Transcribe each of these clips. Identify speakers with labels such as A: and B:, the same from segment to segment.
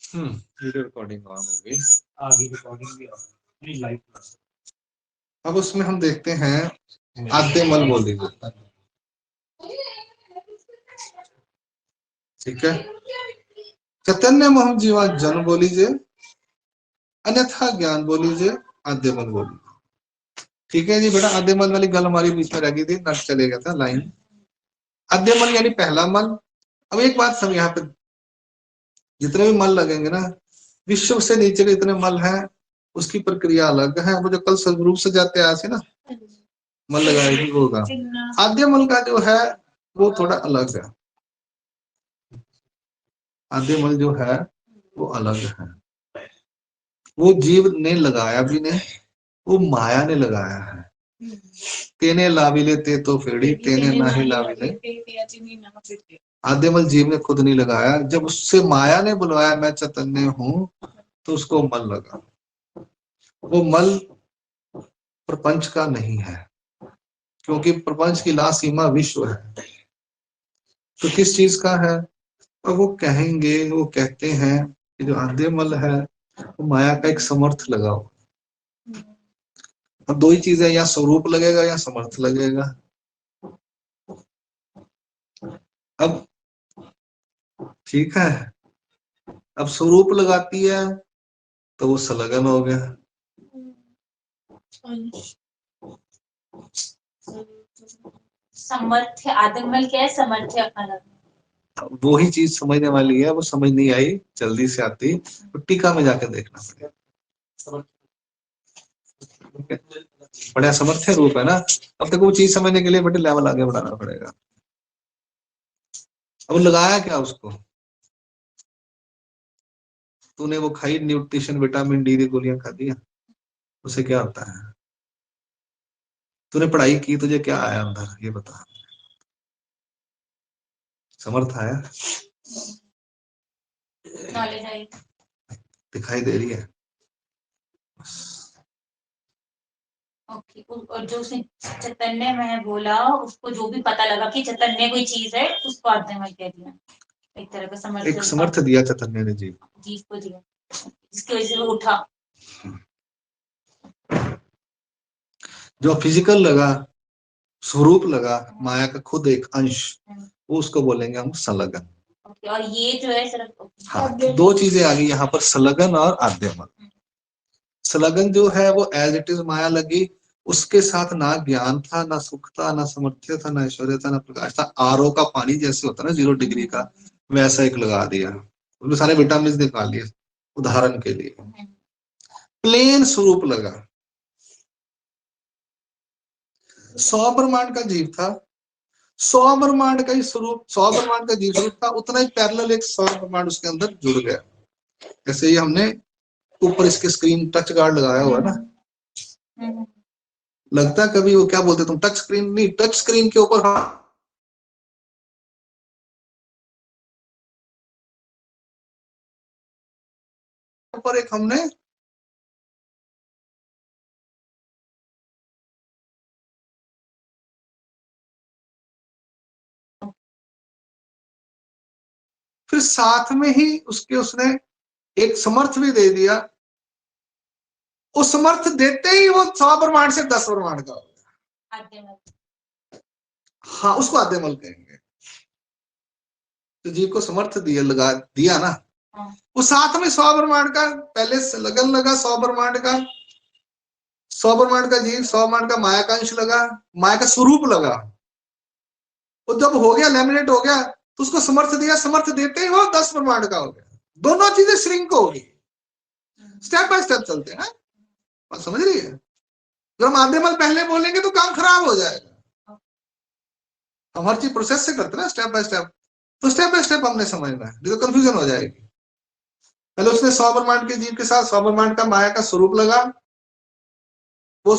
A: Video recording on हो गई,
B: आगे रिकॉर्डिंग भी नहीं लाइव।
A: अब उसमें हम देखते हैं आद्यमल बोल दीजिए, ठीक है। चैतन्य मोहन जीवा जन बोलीजिए, अन्यथा ज्ञान बोलीजिए, आद्यमल बोलीजिए। ठीक है जी बेटा, आद्यमल वाली गल हमारी बीच में रह गई थी, नट चले गया था लाइन। आद्यमल यानी पहला मल। अब एक बात सब यहाँ पे, जितने भी मल लगेंगे ना, विश्व से नीचे के जितने मल हैं उसकी प्रक्रिया अलग है। वो जो कल स्वरूप से जाते आए ना, मल लगाएगी वो होगा। आद्यमल का जो है वो थोड़ा अलग है। आद्यमल जो है वो अलग है, वो जीव ने लगाया भी नहीं, वो माया ने लगाया है। तेने लाविले ते तो फेड़ी, तेने नाही लाविले। आद्यमल जीव ने खुद नहीं लगाया, जब उससे माया ने बुलवाया मैं चैतन्य हूं, तो उसको मल लगा। वो मल प्रपंच का नहीं है, क्योंकि प्रपंच की ला सीमा विश्व है। तो किस चीज का है? और वो कहेंगे, वो कहते हैं कि जो आद्यमल है वो माया का एक समर्थ लगाओ। अब दो ही चीजें, या स्वरूप लगेगा या समर्थ लगेगा। अब ठीक है, अब स्वरूप लगाती है तो वो संलग्न हो गया।
C: समर्थ्य आदिमल क्या है, समर्थ्य अलग।
A: वो ही चीज समझने वाली है, वो समझ नहीं आई, जल्दी से आती तो टीका में जाकर देखना पड़ेगा। बड़ा समर्थ्य रूप है ना। अब तक वो चीज समझने के लिए बड़े लेवल आगे बढ़ाना पड़ेगा। अब लगाया क्या उसको? तूने वो खाई न्यूट्रिशन विटामिन डी की गोलियां खा दी, उसे क्या होता है? तूने पढ़ाई की, तुझे क्या आया अंदर ये बता। समर्थ आया,
C: नॉलेज आई,
A: दिखाई दे रही है।
C: ओके। और जो उसने चैतन्य में बोला, उसको जो भी पता लगा कि चैतन्य कोई चीज है, उसको आद्यमल कह दिया। एक तरह का समर्थ,
A: एक समर्थ दिया चैतन्य ने जीव
C: को दिया, जिसकी वजह से वो उठा।
A: जो फिजिकल लगा, स्वरूप लगा, माया का खुद एक अंश, वो उसको बोलेंगे हम संलग्न।
C: और ये जो है सिर्फ,
A: हाँ, दो चीजें आ गई यहाँ पर, संलग्न और आद्यमल। संलग्न जो है वो एज इट इज माया लगी, उसके साथ ना ज्ञान था, ना सुख था, ना सामर्थ्य था, ना ऐश्वर्य था, ना प्रकाश था। आरओ का पानी जैसे होता है ना 0 डिग्री का, वैसा एक लगा दिया, उसमें सारे विटामिन निकाल लिए। उदाहरण के लिए प्लेन स्वरूप लगा। 100 ब्रह्मांड का जीव था, 100 ब्रह्मांड का ही स्वरूप, 100 ब्रह्मांड का जीव स्वरूप था, उतना ही पैरेलल एक 100 ब्रह्मांड उसके अंदर जुड़ गया। जैसे ये हमने ऊपर इसके स्क्रीन टच गार्ड लगाया हुआ है ना, लगता है कभी वो क्या बोलते तुम, टच स्क्रीन नहीं, टच स्क्रीन के ऊपर ऊपर एक हमने फिर साथ में ही उसके उसने एक समर्थ भी दे दिया। उस समर्थ देते ही वो 100 ब्रह्मांड से 10 ब्रह्मांड का हो गया। हाँ, उसको आद्यमल कहेंगे। तो जीव को समर्थ दिया, लगा दिया ना, वो साथ में 100 ब्रह्मांड का, पहले लगन लगा 100 ब्रह्मांड का, 100 ब्रह्मांड का जीव, 100 ब्रह्मांड का माया का अंश लगा, माया का स्वरूप लगा। वो जब हो गया, लैमिनेट हो गया, तो उसको समर्थ दिया, समर्थ देते ही वो 10 ब्रह्मांड का हो गया। दोनों चीजें श्रिंक होगी। स्टेप बाय स्टेप चलते हैं, बात समझ रही है? जब हम आद्यमल पहले बोलेंगे तो काम खराब हो जाएगा। हम हर चीज प्रोसेस से करते हैं ना, स्टेप बाय स्टेप। तो स्टेप बाय स्टेप हमने समझना है, नहीं तो कंफ्यूजन हो जाएगी। पहले उसने 100 ब्रह्मांड के जीव के साथ 100 ब्रह्मांड का माया का स्वरूप लगा, वो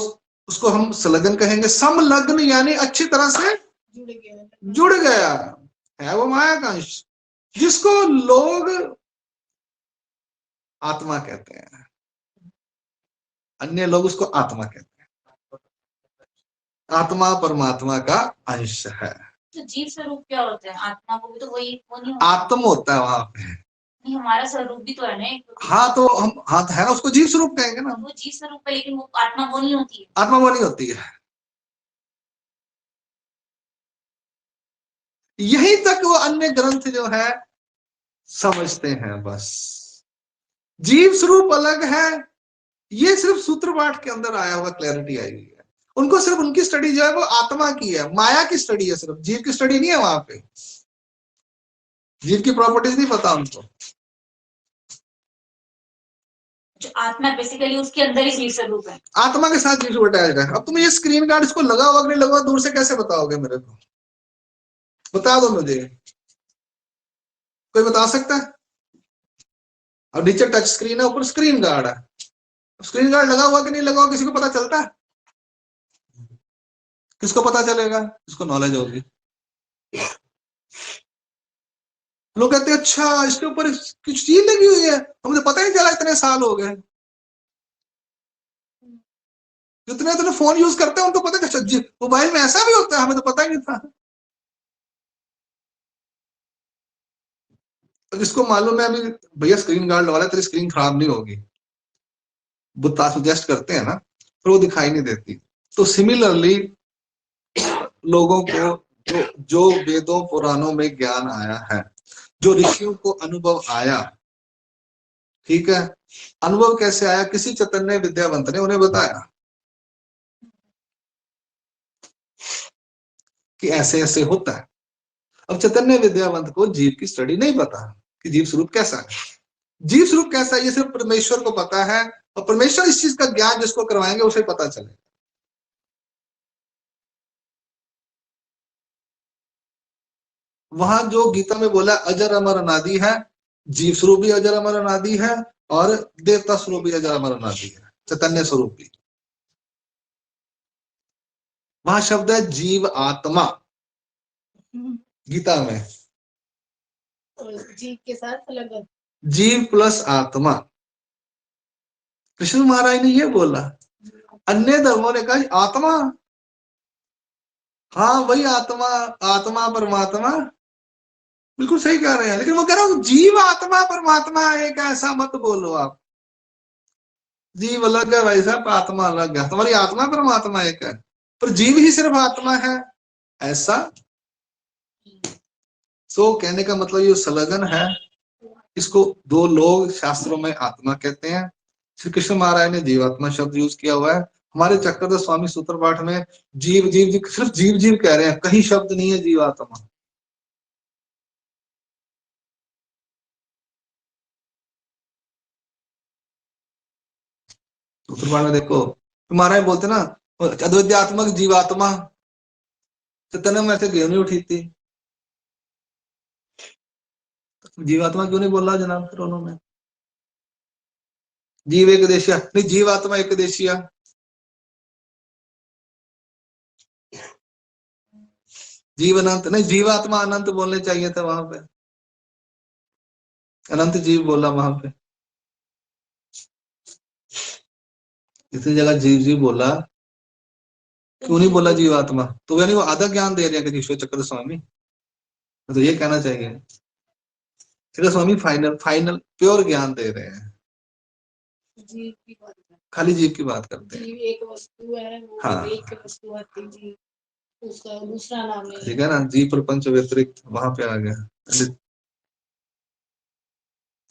A: उसको हम संलग्न कहेंगे। समलग्न यानी अच्छी तरह से जुड़ गया है, वो माया का अंश, जिसको लोग आत्मा कहते हैं, अन्य लोग उसको आत्मा कहते हैं। आत्मा परमात्मा का अंश है।
C: तो जीव स्वरूप क्या होता है? आत्मा को भी तो वही, वो नहीं होता?
A: आत्म होता है वहां पे,
C: नहीं, हमारा स्वरूप भी तो है ना एक।
A: हाँ तो हम, हाँ तो है ना, उसको जीव स्वरूप कहेंगे ना।
C: वो जीव स्वरूप है, लेकिन वो आत्मा वो नहीं होती है।
A: आत्मा वो नहीं होती है। यहीं तक वो अन्य ग्रंथ जो है समझते हैं बस। जीव स्वरूप अलग है, ये सिर्फ सूत्र पाठ के अंदर आया हुआ क्लैरिटी आई हुई है। उनको सिर्फ उनकी स्टडी जो है वो आत्मा की है, माया की स्टडी है, सिर्फ जीव की स्टडी नहीं है वहां पे। जीव की प्रॉपर्टीज नहीं पता उनको।
C: जो आत्मा बेसिकली उसके अंदर ही जीव स्वरूप है।
A: आत्मा के साथ जीव स्वरूप अटैच्ड है। अब तुम ये स्क्रीन गार्ड इसको लगा हुआ कि नहीं लगा हुआ दूर से कैसे बताओगे मेरे को? बता दो मुझे, कोई बता सकता है? अब नीचे टच स्क्रीन है, ऊपर स्क्रीन गार्ड है। स्क्रीन गार्ड लगा हुआ कि नहीं लगा हुआ किसी को पता चलता है? किसको पता चलेगा? जिसको नॉलेज होगी। लोग कहते हैं अच्छा इसके ऊपर कुछ चीज लगी हुई है, हमें पता ही चला, इतने साल हो गए। जितने इतने फोन यूज करते हैं उनको पता है, अच्छा मोबाइल में ऐसा भी होता है, हमें तो पता ही नहीं था। तो जिसको मालूम है अभी भैया स्क्रीन गार्ड लगा रहा है, तेरी स्क्रीन खराब नहीं होगी, बुद्धा सुजेस्ट करते हैं ना, पर वो दिखाई नहीं देती। तो सिमिलरली लोगों को जो वेदों पुराणों में ज्ञान आया है, जो ऋषियों को अनुभव आया, ठीक है, अनुभव कैसे आया? किसी चैतन्य विद्यावंत ने उन्हें बताया कि ऐसे ऐसे होता है। अब चैतन्य विद्यावंत को जीव की स्टडी नहीं पता कि जीव स्वरूप कैसा है। जीव स्वरूप कैसा है ये सिर्फ परमेश्वर को पता है, और परमेश्वर इस चीज का ज्ञान जिसको करवाएंगे उसे पता चलेगा। वहां जो गीता में बोला अजर अमर अनादि है, जीव स्वरूप भी अजर अमर अनादि है, और देवता स्वरूप भी अजर अमर अनादि है, चैतन्य स्वरूप भी। वहां शब्द है जीव आत्मा गीता में,
D: जीव के साथ अलग,
A: जीव प्लस आत्मा। कृष्ण महाराज ने ये बोला। अन्य धर्मों ने कहा आत्मा, हाँ वही आत्मा, आत्मा परमात्मा, बिल्कुल सही कह रहे हैं। लेकिन वो कह रहा हूं जीव आत्मा परमात्मा एक ऐसा मत बोलो आप। जीव अलग है भाई साहब, आत्मा अलग है। तुम्हारी आत्मा परमात्मा एक है, पर जीव ही सिर्फ आत्मा है ऐसा। तो कहने का मतलब ये संलग्न है। इसको दो लोग शास्त्रों में आत्मा कहते हैं। श्री कृष्ण महाराज ने जीवात्मा शब्द यूज किया हुआ है। हमारे चक्रधर स्वामी सूत्र पाठ में जीव जीव जीव सिर्फ जीव जीव कह रहे हैं, कहीं शब्द नहीं है जीवात्मा। सूत्र पाठ में देखो महाराज बोलते ना अद्वैतात्मक जीवात्मा, चैतन्य में ऐसे गेहूं नहीं उठी थी। जीवात्मा क्यों नहीं बोल रहा जनाब फिर उन्होंने? जीव एक देशिया नहीं, जीवात्मा एक देशिया। जीव अनंत नहीं, जीवात्मा अनंत बोलने चाहिए था वहां पे, अनंत जीव बोला वहां पे। इतनी जगह जीव जीव बोला, क्यों नहीं बोला जीवात्मा? तो यानी वो आधा ज्ञान दे रहे हैं कि ईश्वर चक्र स्वामी, तो ये कहना चाहिए चक्र स्वामी फाइनल फाइनल प्योर ज्ञान दे रहे हैं।
D: जीव की बात है,
A: खाली जीव की बात करते हैं।
D: जीव एक वस्तु है, वो
A: हाँ।
D: एक वस्तु आती जीव, उसका दूसरा नाम है।
A: ठीक है ना, जीव प्रपंच व्यतिरिक्त वहां पे आ गया।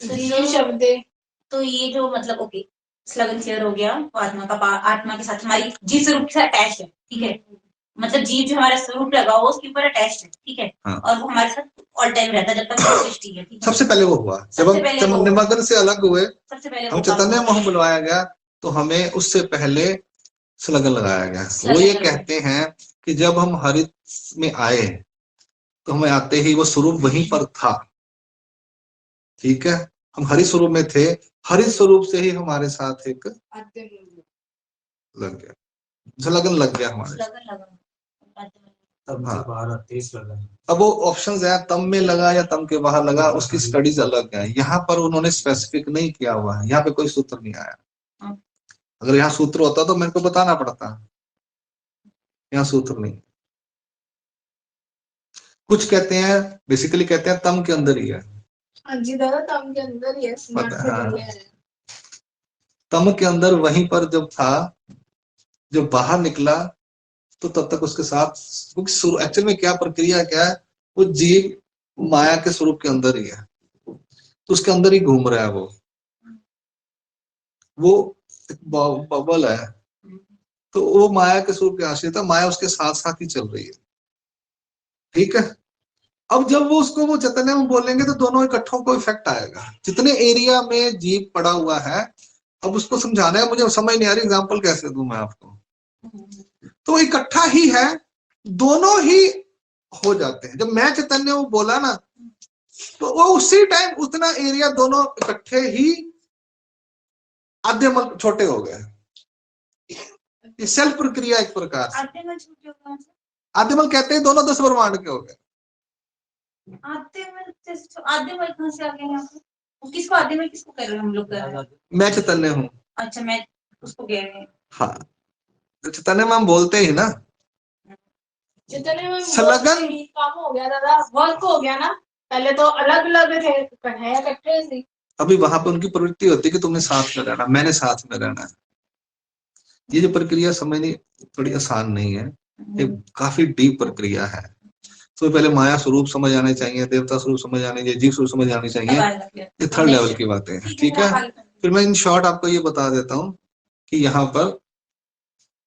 D: जीव शब्द है।
C: तो ये जो मतलब ओके स्लगन क्लियर हो गया, आत्मा का आत्मा के साथ हमारी जीव स्वरूप के साथ अटैच है, ठीक है। मतलब जीव जो हमारा स्वरूप लगा हुआ उसके ऊपर अटैच है, ठीक है।
A: हाँ।
C: और वो हमारे साथ ऑल टाइम रहता है जब तक सृष्टि है, ठीक है।
A: सबसे पहले वो हुआ जब हम निमग्न से अलग हुए,
C: सबसे पहले
A: हम चैतन्य मोह बुलवाया गया, तो हमें उससे पहले संलग्न लगाया गया। वो ये कहते हैं कि जब हम हरित में आए तो हमें आते ही वो स्वरूप वहीं पर था, ठीक है। हम हरि स्वरूप में थे, हरि स्वरूप से ही हमारे साथ एक लग गया, संलग्न लग गया हमारे।
B: तब से बाहर आते ही लगन।
A: अब वो ऑप्शंस है तम में लगा या तम के बाहर लगा, उसकी स्टडीज अलग है। यहाँ पर उन्होंने स्पेसिफिक नहीं किया हुआ है, यहाँ पे कोई सूत्र नहीं आया। अगर यहाँ सूत्र होता तो मेरे को बताना पड़ता, यहाँ सूत्र नहीं। कुछ कहते हैं बेसिकली कहते हैं तम के अंदर ही है,
D: हाँ जी दादा, तम के अंदर ही है, स्मार्ट से
A: हाँ।
D: पहले है।
A: तम के अंदर वहीं पर जब था, जब बाहर निकला तो तब तक उसके साथ, क्योंकि एक्चुअल में क्या प्रक्रिया क्या है, वो जीव माया के स्वरूप के अंदर ही है, तो उसके अंदर ही घूम रहा है वो एक बबल है, तो वो माया के स्वरूप के आश्रित है, माया उसके साथ साथ ही चल रही है। ठीक है। अब जब वो उसको वो चैतन्य में बोलेंगे तो दोनों इकट्ठों को इफेक्ट आएगा, जितने एरिया में जीव पड़ा हुआ है। अब उसको समझाना है, मुझे समझ नहीं आ रही एग्जाम्पल कैसे दूं मैं आपको। तो इकट्ठा ही है, दोनों ही हो जाते हैं। जब मैं चैतन्य वो बोला ना, तो वो उसी टाइम उतना एरिया दोनों इकट्ठे ही आधे मल छोटे हो गए। ये सेल्फ प्रक्रिया एक प्रकार से।
C: आधे में छूटे कौन से?
A: आधे मल कहते हैं दोनों 10 ब्रह्मांड के हो गए।
C: आधे में कहाँ से आ गए यहाँ पे? वो किसको आधे में किसको कर रहे हैं हम लोग कर रहे हैं?
A: मैं चैतन्य हूँ।
C: अच्छा, मैं उसको कह रहे हैं।
A: हाँ, तो चैतन्य में हम बोलते ही ना,
D: जितने में
A: संलग्न
D: काम हो गया दादा, वर्क हो गया ना। पहले तो अलग अलग थे, है इकट्ठे थे।
A: अभी वहां पर उनकी प्रवृत्ति होती है कि तुमने साथ में रहना, मैंने साथ में रहना है। ये जो प्रक्रिया समझनी थोड़ी आसान नहीं है, ये काफी डीप प्रक्रिया है। तो पहले माया स्वरूप समझ आने चाहिए, देवता स्वरूप समझ आने चाहिए, जीव स्वरूप समझ आनी चाहिए। ये थर्ड लेवल की बातें हैं। ठीक है। फिर मैं इन शॉर्ट आपको ये बता देता हूँ कि यहाँ पर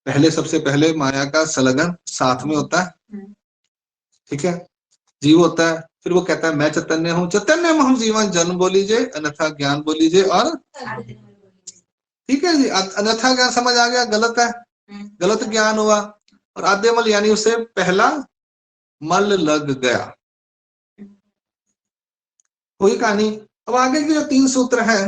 A: पहले, सबसे पहले माया का संलग्न साथ में होता है। ठीक है। जीव होता है, फिर वो कहता है मैं चैतन्य हूँ, चैतन्य में हम जीवन जन्म बोलीजिए, अन्यथा ज्ञान बोलीजिए। और ठीक है जी, अन्यथा ज्ञान समझ आ गया, गलत है, गलत ज्ञान हुआ। और आद्य मल यानी उसे पहला मल लग गया, वही कहानी। अब आगे के जो 3 सूत्र हैं,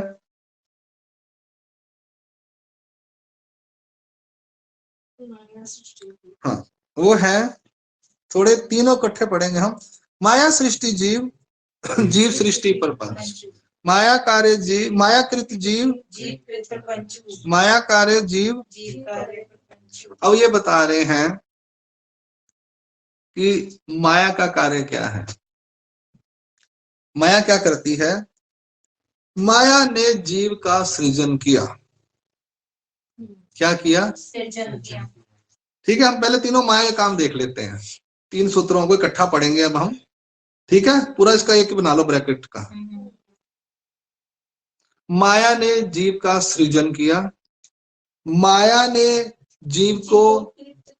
A: हाँ वो है, थोड़े तीनों इकट्ठे पढ़ेंगे हम। माया सृष्टि जीव, जीव सृष्टि प्रपंच, माया कार्य जीव, मायाकृत जीव, माया कार्य जीव। अब ये बता रहे हैं कि माया का कार्य क्या है। माया क्या करती है? माया ने जीव का सृजन किया। क्या किया?
C: सृजन किया।
A: ठीक है, हम पहले तीनों माया के काम देख लेते हैं। 3 सूत्रों को इकट्ठा पढ़ेंगे अब हम। ठीक है, पूरा इसका एक बना लो ब्रैकेट का। माया ने जीव का सृजन किया, माया ने जीव को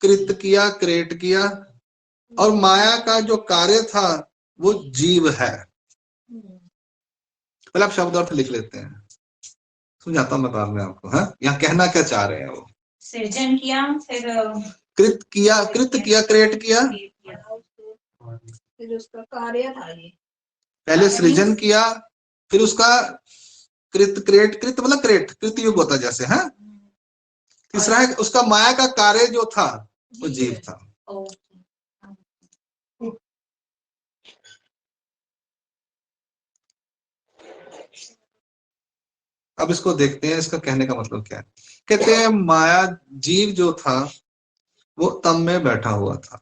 A: कृत किया, क्रिएट किया, और माया का जो कार्य था वो जीव है। पहले आप शब्द अर्थ लिख लेते हैं, समझाता हूं मैं बाद में आपको। हाँ, यहाँ कहना क्या चाह रहे हैं वो।
C: सृजन किया, फिर
A: कृत किया, कृत किया, क्रिएट किया,
D: फिर उसका कार्य था ये।
A: पहले सृजन किया, फिर उसका कृत, क्रिएट, कृत मतलब क्रिएट, कृत युग होता जैसे। हाँ, तीसरा है उसका माया का कार्य जो था वो जीव था। अब इसको देखते हैं, इसका कहने का मतलब क्या है। कहते हैं माया, जीव जो था वो तम में बैठा हुआ था।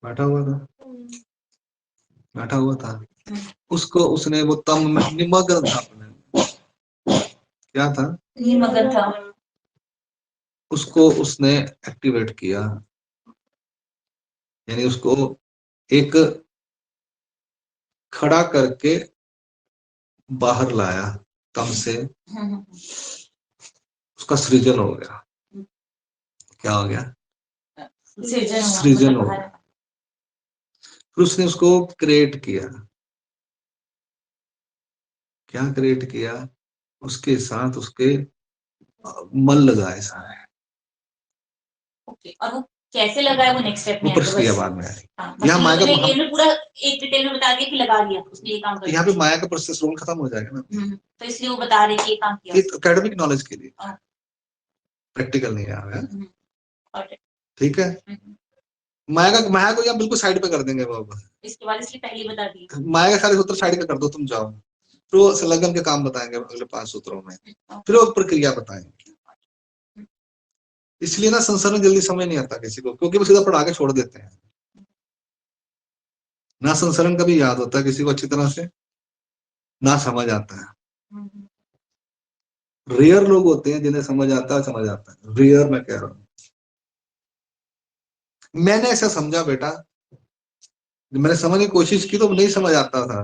A: बैठा हुआ था, बैठा हुआ था। उसको उसने वो तम में निमग्न था। क्या था?
C: निमग्न था।
A: उसको उसने एक्टिवेट किया, यानी उसको एक खड़ा करके बाहर लाया तम से। उसका सृजन हो गया। क्या हो गया? सृजन हो गया। फिर उसने उसको क्रिएट किया। क्या क्रिएट किया? उसके साथ उसके मन लगाए सारे।
C: और वो कैसे लगाया वो नेक्स्ट स्टेप में,
A: वो प्रक्रिया बाद में आएगी।
C: यहाँ माया का ये पूरा एक डिटेल में बता दिया कि लगा दिया उसने ये काम कर।
A: यहाँ पे माया का प्रोसेस रोल खत्म हो जाएगा ना,
C: तो इसलिए वो बता रहे कि ये काम किया।
A: एकेडमिक नॉलेज के लिए, प्रैक्टिकल नहीं है। ठीक है, माया को यहाँ बिल्कुल साइड पे कर देंगे बाबा।
C: इसके बाद इसलिए पहले बता दिया
A: माया का सारे सूत्र साइड पे कर दो, तुम जाओ। फिर वो संलग्न के काम बताएंगे अगले 5 सूत्रों में, फिर वो प्रक्रिया बताएंगे। इसलिए ना संसार में जल्दी समझ नहीं आता किसी को, क्योंकि वो सीधा पढ़ा के छोड़ देते हैं। ना संसरण कभी याद होता है किसी को अच्छी तरह से, ना समझ आता है। रेयर लोग होते हैं जिन्हें समझ आता है, समझ आता है, रेयर मैं कह रहा हूं। मैंने ऐसा समझा बेटा, मैंने समझने की कोशिश की तो नहीं समझ आता था,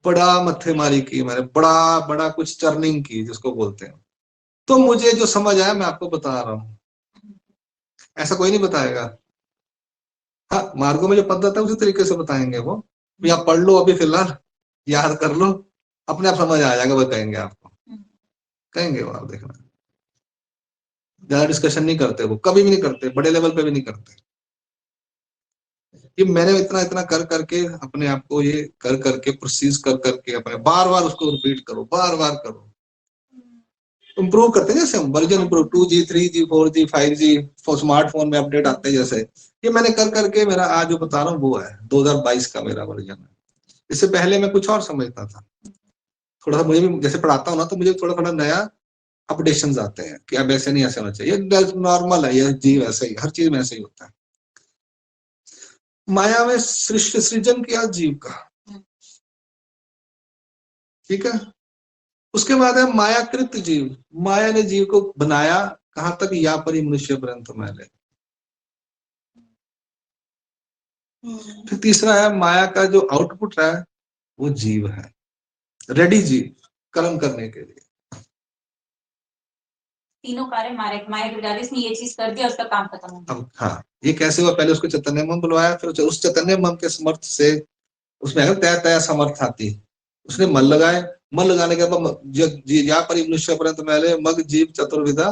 A: बड़ा मत्थेमारी की मैंने, बड़ा बड़ा कुछ चर्निंग की जिसको बोलते हैं, तो मुझे जो समझ आया मैं आपको बता रहा हूं। ऐसा कोई नहीं बताएगा। हाँ, मार्गों में जो पद्धत है उसी तरीके से बताएंगे वो, भी आप पढ़ लो अभी फिलहाल, याद कर लो, अपने आप समझ आ जाएगा, वो कहेंगे आपको, कहेंगे वो, आप देखना। ज्यादा डिस्कशन नहीं करते वो, कभी भी नहीं करते, बड़े लेवल पे भी नहीं करते। ये मैंने इतना इतना कर करके अपने आप को, ये कर करके प्रोसीज कर करके अपने, बार बार उसको रिपीट करो, बार बार करो, इम्प्रूव करते हैं। जैसे हम version improve 2G 3G 4G 5G smartphone में अपडेट आते हैं, जैसे ये मैंने कर करके मेरा आज जो बता रहा हूँ वो है 2022 का मेरा वर्जन है। इससे पहले मैं कुछ और समझता था, थोड़ा सा मुझे भी जैसे पढ़ाता हूँ ना, तो मुझे थोड़ा थोड़ा नया अपडेशन आते हैं कि अब ऐसे नहीं, ऐसे होना चाहिए, नॉर्मल है, ये जीव ऐसे ही, हर चीज में ऐसे ही होता है। माया में सृजन किया जीव का, ठीक है। उसके बाद है मायाकृत जीव, माया ने जीव को बनाया, कहां तक, या परी मनुष्य पर्यंत मैंने। फिर तीसरा है माया का जो आउटपुट है वो जीव है, रेडी जीव कर्म करने के लिए।
C: तीनों कार्य माया माया के विचार, इसने ये चीज कर दिया, उसका काम खत्म हो गया।
A: अब हाँ, ये कैसे हुआ, पहले उसको चैतन्य मम बुलवाया, फिर उस चैतन्य मम के समर्थ से उसमें अगर तय तय समर्थ आती, उसने मन लगाए, मन लगाने के बाद या परि मनुष्य पर्यंत मैले मग जीव चतुर्विधा,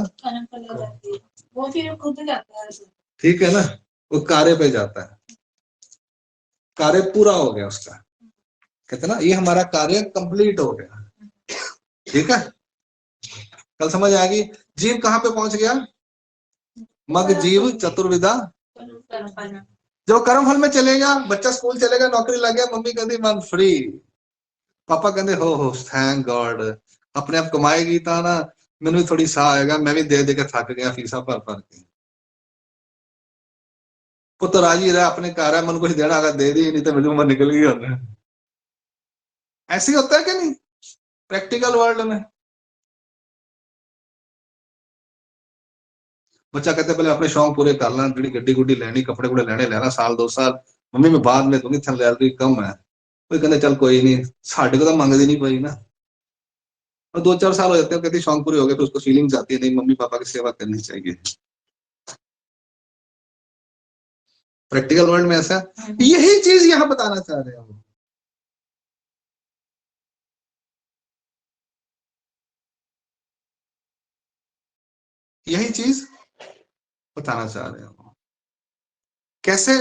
D: वो फिर खुद जाता है।
A: ठीक है ना, वो कार्य पे जाता है, कार्य पूरा हो गया उसका, कहते ना ये हमारा कार्य कंप्लीट हो गया, ठीक है। कल समझ आएगी, जीव कहाँ पे पहुंच गया, मग जीव चतुर्विधा। जब कर्म फल में चलेगा, बच्चा स्कूल चलेगा, नौकरी लग गया, मम्मी कहती मैं फ्री, पापा कहते हो थैंक गॉड, अपने आप कमाएगी था ना, मैंने भी थोड़ी सा आएगा, मैं भी दे दे के थक गया फीसा भर भर के। पुत्र राजी रहा अपने कार्य, मन कुछ देना अगर दे दी, नहीं तो मेरी उम्र निकल गई होने। ऐसे ही होता है कि नहीं प्रैक्टिकल वर्ल्ड में। बच्चा कहते पहले अपने शौक पूरे कर ला, गड्डी गुड्डी लेनी, कपड़े कुपड़े लेना, साल 2 साल, मम्मी मैं बाद में दूंगी, सैलरी कम है, कोई कहते चल कोई नहीं, साढ़े को तो मंगती नहीं पई ना। और 2-4 साल हो जाते हैं, कहती शौक पूरे हो गए, तो उसको फीलिंग्स आती है, नहीं मम्मी पापा की सेवा करनी चाहिए। प्रैक्टिकल वर्ल्ड में ऐसा, यही चीज यहाँ बताना चाह रहे हैं। यही चीज बताना चाह रहे हो। कैसे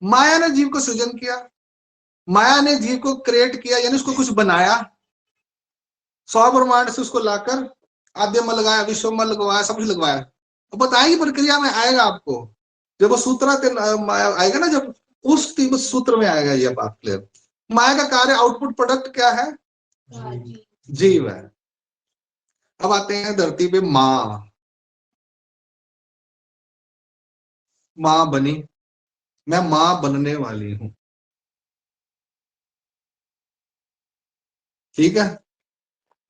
A: माया ने जीव को सृजन किया, माया ने जीव को क्रिएट किया, यानी उसको कुछ बनाया, 100 ब्रह्मांड से उसको लाकर आद्य में लगाया, विश्व में लगवाया, सब कुछ लगवाया। तो बताएगी प्रक्रिया में आएगा आपको, जब वो सूत्र आएगा ना, जब उस सूत्र में आएगा ये बात क्लियर। माया का कार्य, आउटपुट प्रोडक्ट क्या है, जीव है। अब आते हैं धरती पे, माँ बनी, मैं माँ बनने वाली हूं, ठीक है।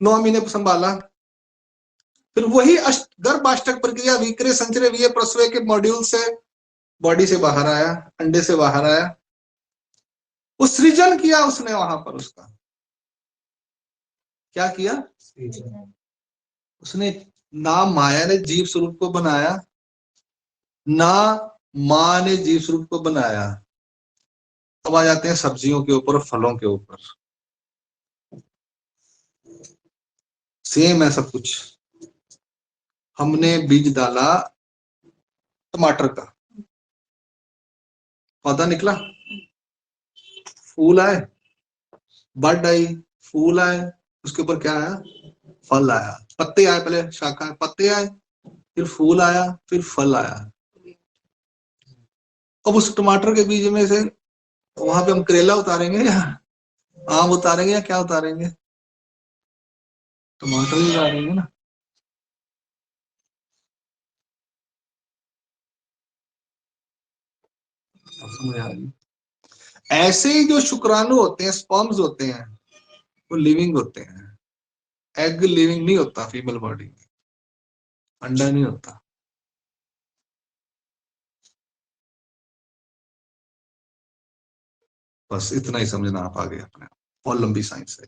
A: 9 महीने संभाला, फिर वही गर्भाष्टक प्रक्रिया, विक्रय संचय विय प्रसव के मॉड्यूल से बॉडी से बाहर आया, अंडे से बाहर आया, उस सृजन किया उसने वहां पर, उसका क्या किया उसने, ना माया ने जीव स्वरूप को बनाया, ना माँ ने जीव स्वरूप को बनाया। अब आ जाते हैं सब्जियों के ऊपर, फलों के ऊपर, सेम है सब कुछ। हमने बीज डाला टमाटर का, पौधा निकला, फूल आए, बड आई, फूल आए, उसके ऊपर क्या आया, फल आया, पत्ते आए, पहले शाखा पत्ते आए, फिर फूल आया, फिर फल आया। अब उस टमाटर के बीज में से वहां पे हम करेला उतारेंगे या आम उतारेंगे या क्या उतारेंगे, टमाटर ही उतारेंगे ना। समझ आ रही? ऐसे ही जो शुक्राणु होते हैं, स्पर्म्स होते हैं, वो लिविंग होते हैं। एग लिविंग नहीं होता फीमेल बॉडी में, अंडा नहीं होता। बस इतना ही समझना आप आगे अपने आप। बहुत लंबी साइंस है,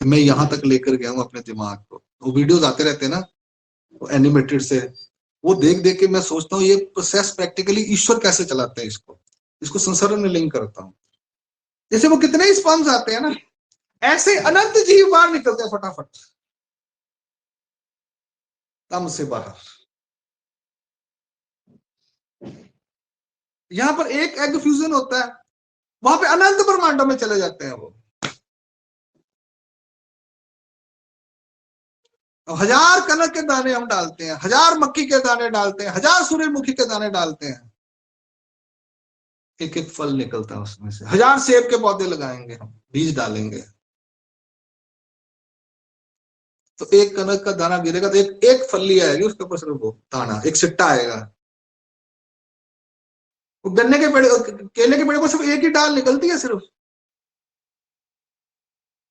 A: मैं यहां तक लेकर गया हूं अपने दिमाग को। वो वीडियोस आते रहते हैं ना, वो एनिमेटेड से, वो देख देख के मैं सोचता हूँ ये प्रोसेस प्रैक्टिकली ईश्वर कैसे चलाते हैं इसको। इसको संसार में लिंक करता हूँ। जैसे वो कितने ही स्पर्म्स आते हैं ना, ऐसे अनंत जीव बाहर निकलते हैं फटाफट, तम से बाहर। यहां पर एक एग फ्यूजन होता है, वहां पे अनंत ब्रह्मांडों में चले जाते हैं वो। अब 1000 कनक के दाने हम डालते हैं, 1000 मक्की के दाने डालते हैं, 1000 सूर्यमुखी के दाने डालते हैं, एक एक फल निकलता है उसमें से। 1000 सेब के पौधे लगाएंगे हम, बीज डालेंगे, तो एक कनक का दाना गिरेगा तो एक एक फली आएगी उसके ऊपर, सिर्फ वो दाना, एक सिट्टा आएगा। वो गन्ने के पेड़, केले के पेड़ पर सिर्फ एक ही डाल निकलती है सिर्फ।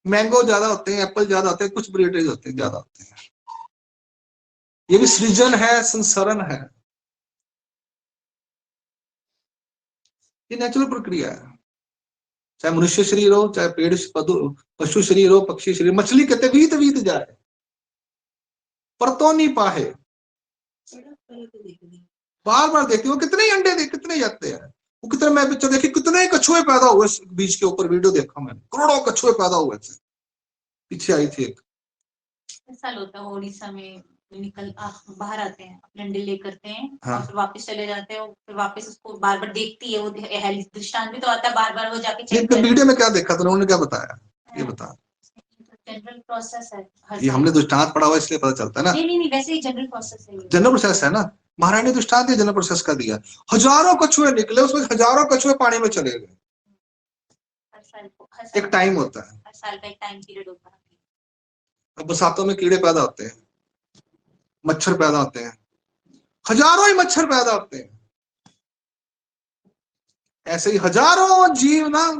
A: मैंगो ज्यादा होते हैं, एप्पल ज्यादा होते हैं, कुछ ब्रीडेज होते हैं ज्यादा होते हैं। ये भी सृजन है, संसरण है, ये नेचुरल प्रक्रिया है। चाहे मनुष्य शरीर हो, चाहे पेड़ पशु शरीर हो, पक्षी शरीर। मछली कहते वीत वीत जाए पर तो नहीं पाए, बार बार देखती हूँ कितने अंडे दे, कितने जाते हैं वो, कितने, मैं पिक्चर देखी कितने कछुए पैदा हुए बीच के ऊपर, वीडियो देखा मैंने, करोड़ों कछुए पैदा हुए थे। पीछे आई थी एक,
C: साल होता है उड़ीसा में, निकल बाहर आते हैं, अपने अंडे ले करते हैं,
A: हाँ।
C: और फिर वापस चले जाते हैं, फिर वापस उसको बार बार देखती है वो, दृष्टांत भी तो आता है, बार बार वो जाके चेक करती है।
A: वीडियो में क्या देखा था उन्होंने, क्या बताया ये बता।
C: जनरल प्रोसेस है हर
A: ये
C: साल।
A: हमने दृष्टांत पढ़ा हुआ इसलिए पता चलता है ना।
C: नहीं वैसे ही जनरल प्रोसेस है ये।
A: जनरल प्रोसेस है ना, महारानी ने दृष्टांत जनरल प्रोसेस का दिया। हजारों कछुए निकले, उसमें हजारों कछुए पानी में चले गए।
C: हर साल
A: एक टाइम होता है,
C: हर साल का एक टाइम पीरियड होता है।
A: अब बरसातों में कीड़े पैदा होते हैं, मच्छर पैदा होते हैं, हजारों ही मच्छर पैदा होते हैं। ऐसे ही हजारों जीव ना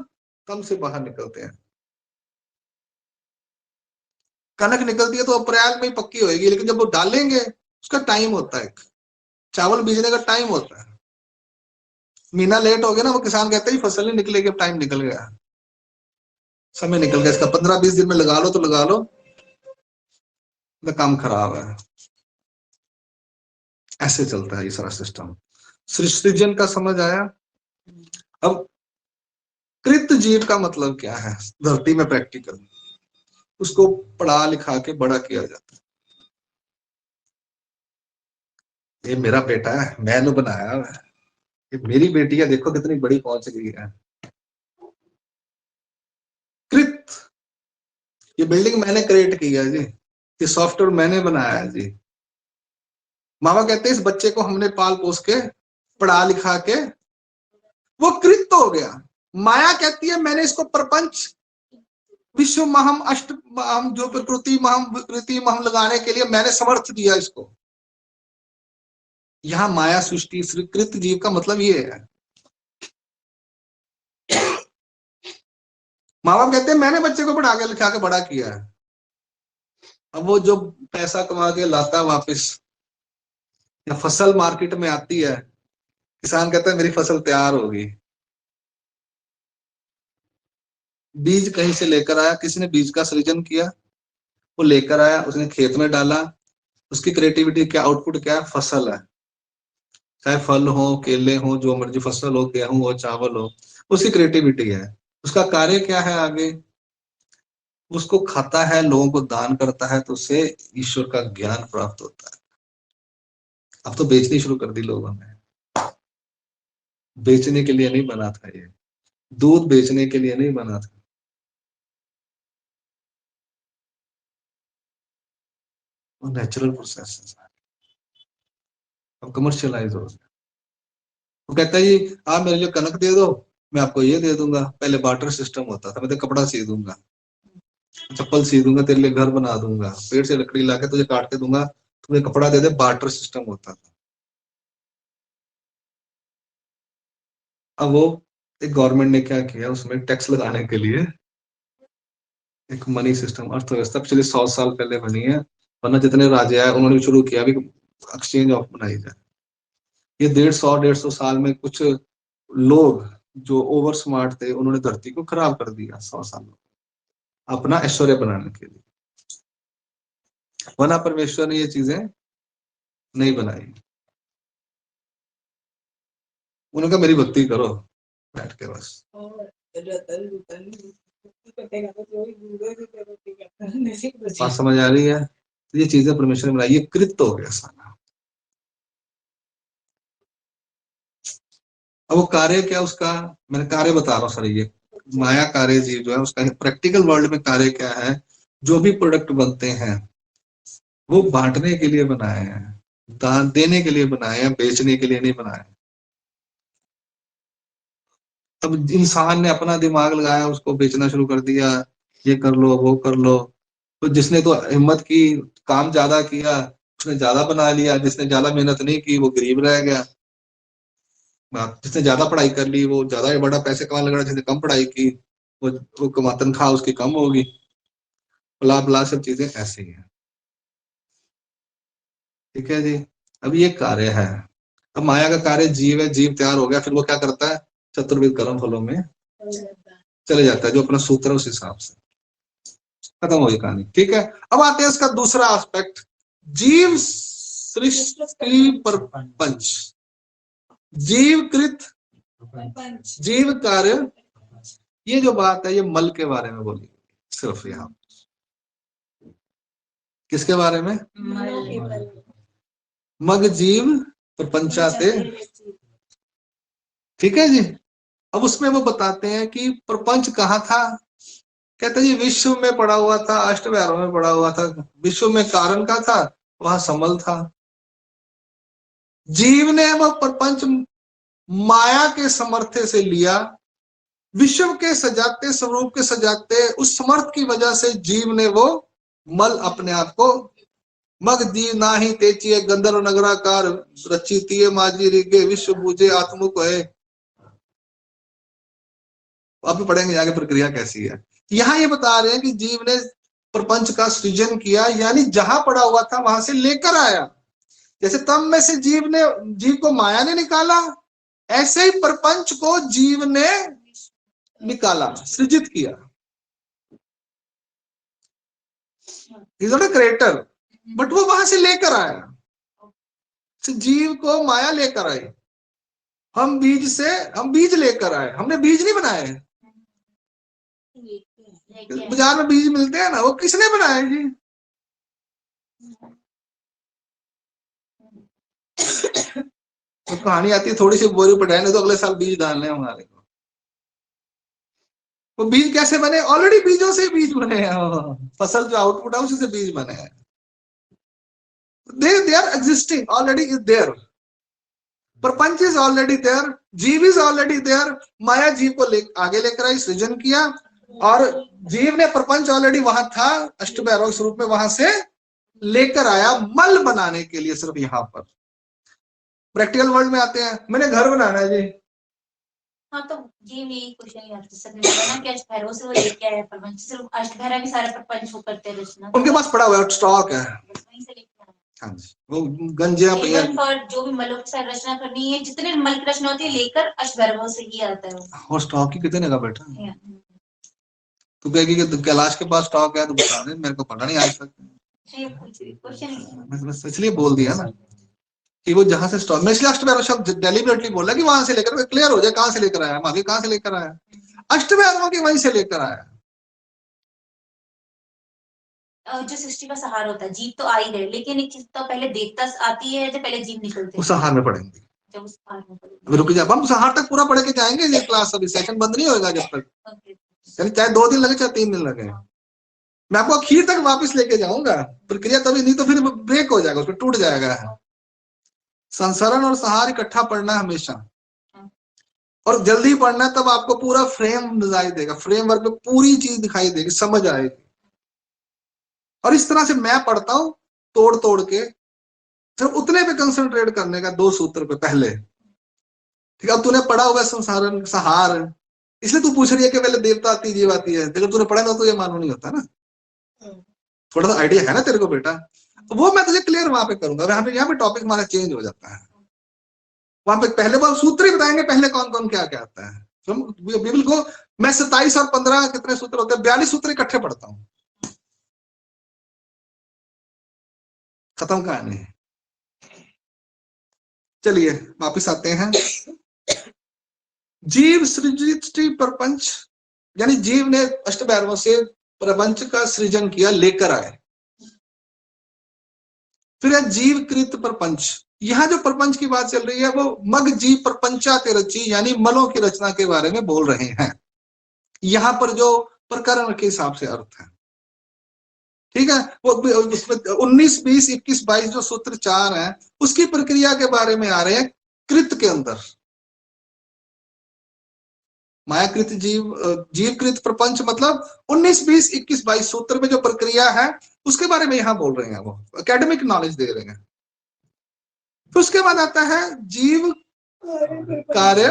A: तम से बाहर निकलते हैं। कनक निकलती है तो अप्रैल में ही पक्की होएगी, लेकिन जब वो डालेंगे उसका टाइम होता है, चावल बीजने का टाइम होता है। महीना लेट हो गया ना, वो किसान कहते हैं फसल नहीं निकलेगी, अब टाइम निकल गया, समय निकल गया इसका, 15-20 दिन में लगा लो तो लगा लो, काम खराब है। ऐसे चलता है ये सारा सिस्टम। सृजन का समझ आया। अब कृत जीव का मतलब क्या है धरती में प्रैक्टिकल, उसको पढ़ा लिखा के बड़ा किया जाता है। ये मेरा बेटा है, मैंने बनाया है, ये मेरी बेटी है, देखो कितनी बड़ी पहुंच गई है। कृत, ये बिल्डिंग मैंने क्रिएट की है जी, ये सॉफ्टवेयर मैंने बनाया है जी। मामा कहते हैं इस बच्चे को हमने पाल पोस के पढ़ा लिखा के, वो कृत हो गया। माया कहती है मैंने इसको प्रपंच विश्व महम अष्ट महम, जो प्रकृति महम विकृति महम लगाने के लिए मैंने समर्थ दिया इसको। यहां माया सृष्टि स्वीकृत जीव का मतलब ये है। माँ बाप कहते हैं मैंने बच्चे को पढ़ा के लिखा के बड़ा किया है। अब वो जो पैसा कमा के लाता है वापस, या फसल मार्केट में आती है, किसान कहता है मेरी फसल तैयार होगी, बीज कहीं से लेकर आया, किसी ने बीज का सृजन किया, वो लेकर आया, उसने खेत में डाला, उसकी क्रिएटिविटी क्या, आउटपुट क्या है, फसल है। चाहे फल हो, केले हो, जो मर्जी फसल हो, गेहूं हो, चावल हो, उसकी क्रिएटिविटी है। उसका कार्य क्या है आगे, उसको खाता है, लोगों को दान करता है, तो उससे ईश्वर का ज्ञान प्राप्त होता है। अब तो बेचनी शुरू कर दी लोगों ने, बेचने के लिए नहीं बना था ये, दूध बेचने के लिए नहीं बना था, वो नेचुरल प्रोसेस है। अब कमर्शियलाइज हो गया। वो कहता है जी आप मेरे लिए कनक दे दो, मैं आपको ये दे दूंगा। पहले बार्टर सिस्टम होता था, मैं तो कपड़ा सी दूंगा, चप्पल सी दूंगा, तेरे लिए घर बना दूंगा, पेड़ से लकड़ी लाके तुझे काट के दूंगा, तुम्हें कपड़ा दे दे, बार्टर सिस्टम होता था। अब वो एक गवर्नमेंट ने क्या किया, उसमें टैक्स लगाने के लिए एक मनी सिस्टम, अर्थव्यवस्था पिछले 100 साल पहले बनी है, वरना जितने राजे आए उन्होंने शुरू किया भी एक्सचेंज ऑफ बनाई जाए। ये 150 साल में कुछ लोग जो ओवर स्मार्ट थे उन्होंने धरती को खराब कर दिया 100 साल में, अपना ऐश्वर्य बनाने के लिए, वरना परमेश्वर ने ये चीजें नहीं बनाई। उन्होंने कहा मेरी भक्ति करो बैठ के बस। बात समझ आ रही है? तो ये चीजें परमेश्वर ने बनाई, ये कृत्य हो गया सारा। अब वो कार्य क्या उसका, मैंने कार्य बता रहा हूँ सर, ये माया कार्य जीव जो है उसका प्रैक्टिकल वर्ल्ड में कार्य क्या है, जो भी प्रोडक्ट बनते हैं वो बांटने के लिए बनाए हैं, दान देने के लिए बनाए हैं, बेचने के लिए नहीं बनाए। अब इंसान ने अपना दिमाग लगाया, उसको बेचना शुरू कर दिया, ये कर लो वो कर लो। तो जिसने तो हिम्मत की, काम ज्यादा किया, उसने ज्यादा बना लिया, जिसने ज्यादा मेहनत नहीं की वो गरीब रह गया। जिसने ज्यादा पढ़ाई कर ली वो ज्यादा बड़ा पैसे कमाने लगा, जिसने कम पढ़ाई की वो तनख्वाह उसकी कम होगी, बला बला सब चीजें ऐसी हैं। ठीक है जी। अब ये कार्य है। अब माया का कार्य जीव है, जीव तैयार हो गया, फिर वो क्या करता है, चतुर्विध कर्म फलों में चले जाता है, जो अपना सूत्र है उस हिसाब से। खत्म हो गई कहानी। ठीक है, अब आते हैं इसका दूसरा एस्पेक्ट, जीव सृष्टि प्रपंच, जीवकृत जीव कार्य। ये जो बात है ये मल के बारे में बोली सिर्फ, यहाँ किसके बारे में, मग जीव प्रपंचाते। ठीक है जी। अब उसमें वो बताते हैं कि प्रपंच कहाँ था, कहते जी विश्व में पड़ा हुआ था, अष्टभैरव में पड़ा हुआ था। विश्व में कारण का था, वहां समल था। जीव ने वह प्रपंच माया के समर्थ से लिया, विश्व के सजाते स्वरूप के सजाते उस समर्थ की वजह से जीव ने वो मल अपने आप को, मग जीव ना ही तेचिए गंधर्व नगराकार रची तिये माजी रिगे विश्व बूझे आत्मुक है। आप भी पढ़ेंगे आगे प्रक्रिया कैसी है। यहाँ ये बता रहे हैं कि जीव ने प्रपंच का सृजन किया, यानी जहां पड़ा हुआ था वहां से लेकर आया। जैसे तम में से जीव को माया ने निकाला, ऐसे ही प्रपंच को जीव ने निकाला, सृजित किया। Is not a creator, but वो वहां से लेकर आया। जीव को माया लेकर आई, हम बीज लेकर आए, हमने बीज नहीं बनाए। बाजार में बीज मिलते हैं ना, वो किसने बनाए जी, तो कहानी आती है थोड़ी सी बोरी पटाने तो अगले साल बीज डालने हमारे को। वो बीज कैसे बने, ऑलरेडी बीजों से बीज बने हैं, फसल जो आउटपुट है उसी से बीज बने हैं। they are existing, already is there, प्रपंच इज ऑलरेडी देयर, जीव इज ऑलरेडी देयर। माया जीव को आगे लेकर आई, सृजन किया, और जीव ने प्रपंच ऑलरेडी वहां था अष्टभैरव स्वरूप में, वहां से लेकर आया मल बनाने के लिए। सिर्फ यहाँ पर प्रैक्टिकल वर्ल्ड में आते हैं, मैंने घर बनाना है जी।
C: हाँ तो ये यही क्वेश्चन आपसे सबने बोला ना कि अष्टभैरव से वो लेके आया प्रपंच, सिर्फ अष्टभैरव भी सारा प्रपंच वो करते हैं रचना,
A: उनके पास पड़ा हुआ है, स्टॉक है।
C: वहीं से लेके आया।
A: हाँ जी, वो गंजिया
C: इवन फॉर जो भी मलों के साथ रचना करनी है, जितने मल की रचना होती है लेकर अष्टभैरव से ही आता है वो।
A: और स्टॉक ही कितने का बैठा, तू कहेगी कि कैलाश के पास स्टॉक है तो बता दे, मेरे को पता नहीं आज तक, इसलिए बोल दिया ना कि वो जहां से स्टॉक, मैं इसलिए अष्टभैरव शब्द डेलिबरेटली बोला कि वहां से लेकर, क्लियर हो जाए कहां से लेकर आया, मागे कहां से लेकर आया, अष्टभैरव के वहीं से लेकर आया।
C: जो सृष्टि का सहारा होता है, जीव तो आ ही गए, लेकिन एक चीज तो पहले देवता आती है जब पहले जीव निकलते हैं।
A: उस सहार में पढ़ेंगे,
C: जब उस सहार में पढ़ेंगे,
A: रुक जा, हम सहार तक पूरा पढ़ के जाएंगे, ये क्लास अभी सेशन बंद नहीं होगा जब तक, यानी चाहे 2 दिन लगे चाहे 3 दिन लगे, मैं आपको आखिर तक वापस लेके जाऊंगा। प्रक्रिया तभी, नहीं तो फिर ब्रेक हो जाएगा, उसमें टूट जाएगा। संसरण और सहार इकट्ठा पढ़ना हमेशा, और जल्दी पढ़ना, तब आपको पूरा फ्रेम दिखाई देगा, फ्रेमवर्क में पूरी चीज दिखाई देगी, समझ आएगी। और इस तरह से मैं पढ़ता हूं तोड़ तोड़ के, सिर्फ उतने पे कंसंट्रेट करने का, 2 सूत्र पे पहले, ठीक है, अब तूने पढ़ा हुआ है संसार सहार, इसलिए तू पूछ रही है कि पहले देवता आती जीव आती है। अगर तूने पढ़ा ना तो ये मालूम नहीं होता ना, थोड़ा सा आइडिया है ना तेरे को बेटा, तो वो मैं तुझे क्लियर वहां पे करूंगा। यहाँ पे टॉपिक हमारा चेंज हो जाता है। वहां पे पहले वो सूत्र ही बताएंगे पहले कौन कौन क्या क्या आता है। बिल्कुल को मैं 27 और 15 कितने सूत्र होते हैं, 42 सूत्र इकट्ठे पढ़ता हूँ, खत्म कहानी। चलिए वापिस आते हैं। जीव सृजित प्रपंच, यानी जीव ने अष्टभैरवों से प्रपंच का सृजन किया, लेकर आए। फिर है जीवकृत प्रपंच। यहाँ जो प्रपंच की बात चल रही है वो मग जीव प्रपंचा ते रची, यानी मलों की रचना के बारे में बोल रहे हैं। यहाँ पर जो प्रकरण के हिसाब से अर्थ है, ठीक है, वो उसमें 19, 20, 21, 22 जो सूत्र 4 है उसकी प्रक्रिया के बारे में आ रहे हैं। कृत के अंदर मायाकृत जीवकृत प्रपंच मतलब 19, 20, 21, 22 सूत्र में जो प्रक्रिया है उसके बारे में यहाँ बोल रहे हैं, वो एकेडमिक नॉलेज दे रहे हैं। फिर उसके बाद आता है जीव कार्य,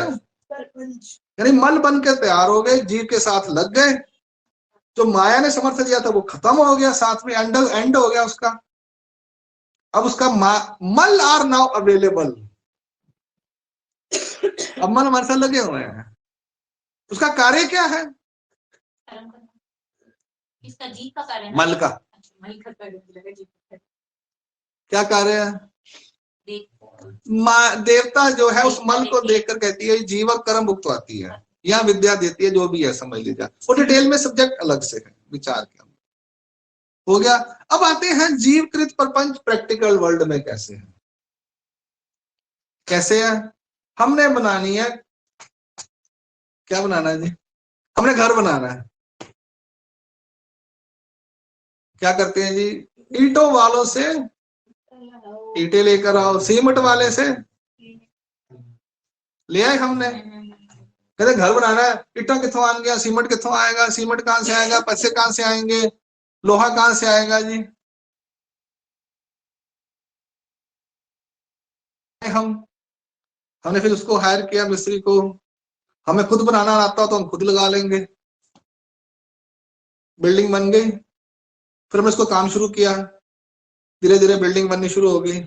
A: यानी मल बन के तैयार हो गए, जीव के साथ लग गए, जो माया ने समर्थ दिया था वो खत्म हो गया, साथ में एंड हो गया उसका। अब उसका मल आर नाउ अवेलेबल, अब मल हमारे साथ लगे हुए हैं। उसका कार्य क्या है?
C: इसका जीव का कार्य,
A: मल का
C: मल का कार्य
A: क्या कार्य है? देवता जो है उस मल को देखकर कहती है जीव और कर्म मुक्त आती है, या विद्या देती है, जो भी है समझ लीजिए। वो डिटेल में सब्जेक्ट अलग से है, विचार के अंदर हो गया। अब आते हैं जीवकृत प्रपंच प्रैक्टिकल वर्ल्ड में कैसे है। कैसे है? हमने बनानी है, क्या बनाना है जी? हमने घर बनाना है। क्या करते हैं जी? ईंटों वालों से ईंटें लेकर आओ, सीमेंट वाले से ले आए हमने। कहते घर बनाना है, ईटा कितों आ गया, सीमेंट कितों आएगा, सीमेंट कहां से आएगा, पैसे कहां से आएंगे, लोहा कहां से आएगा जी? हमने फिर उसको हायर किया मिस्त्री को। हमें खुद बनाना आता हो तो हम खुद लगा लेंगे। बिल्डिंग बन गई, फिर हमने उसको काम शुरू किया, धीरे धीरे बिल्डिंग बननी शुरू हो गई।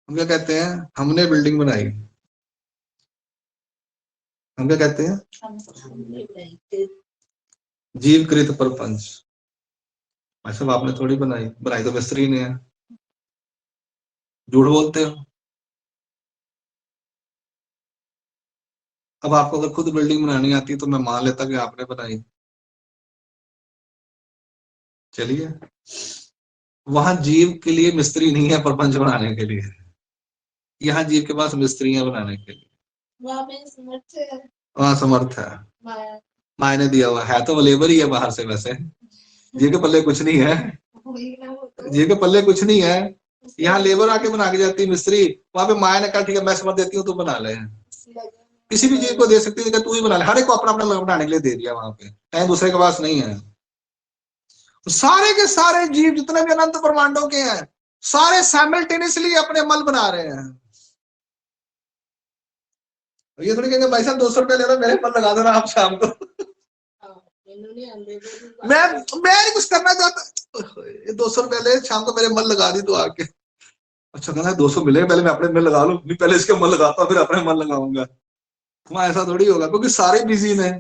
A: हम क्या कहते हैं? हमने बिल्डिंग बनाई। हम क्या कहते हैं? जीवकृत प्रपंच। ऐसा आपने थोड़ी बनाई, बनाई तो मिस्त्री ने है। झूठ बोलते हो। अब आपको अगर खुद बिल्डिंग बनानी आती तो मैं मान लेता कि आपने बनाई। चलिए, वहां जीव के लिए मिस्त्री नहीं है प्रपंच बनाने के लिए, यहाँ जीव के पास मिस्त्री है बनाने के लिए। वहां समर्थ है, माया ने दिया हुआ है, तो वो लेबर ही है बाहर से। वैसे जीव के पल्ले कुछ नहीं है, जीव के पल्ले कुछ नहीं है। यहाँ लेबर आके बना के जाती है मिस्त्री, वहां पे माया ने कहा ठीक है मैं समझ देती हूँ, तू बना ले। किसी भी जीव को दे सकती है, तू ही बना ले। हर एक को अपना अपना बनाने के लिए दे दिया, वहां पे टाइम दूसरे के पास नहीं है। सारे के सारे जीव जितने भी अनंत ब्रह्मांडों के हैं, सारे साइमल्टेनियसली अपने मल बना रहे हैं। ये थोड़ी कहेंगे भाई साहब 200 रुपया ले रहा, मेरे मल लगा देना आप शाम को। मैं नहीं कुछ करना चाहता, 200 रुपया ले, शाम को मेरे मल लगा दी तो आके। अच्छा कहना 200 मिले, पहले मैं अपने मल लगा लूं, नहीं पहले इसके मल लगाता फिर अपने मल लगाऊंगा। वहां ऐसा थोड़ी होगा, क्योंकि सारे बिजी ने।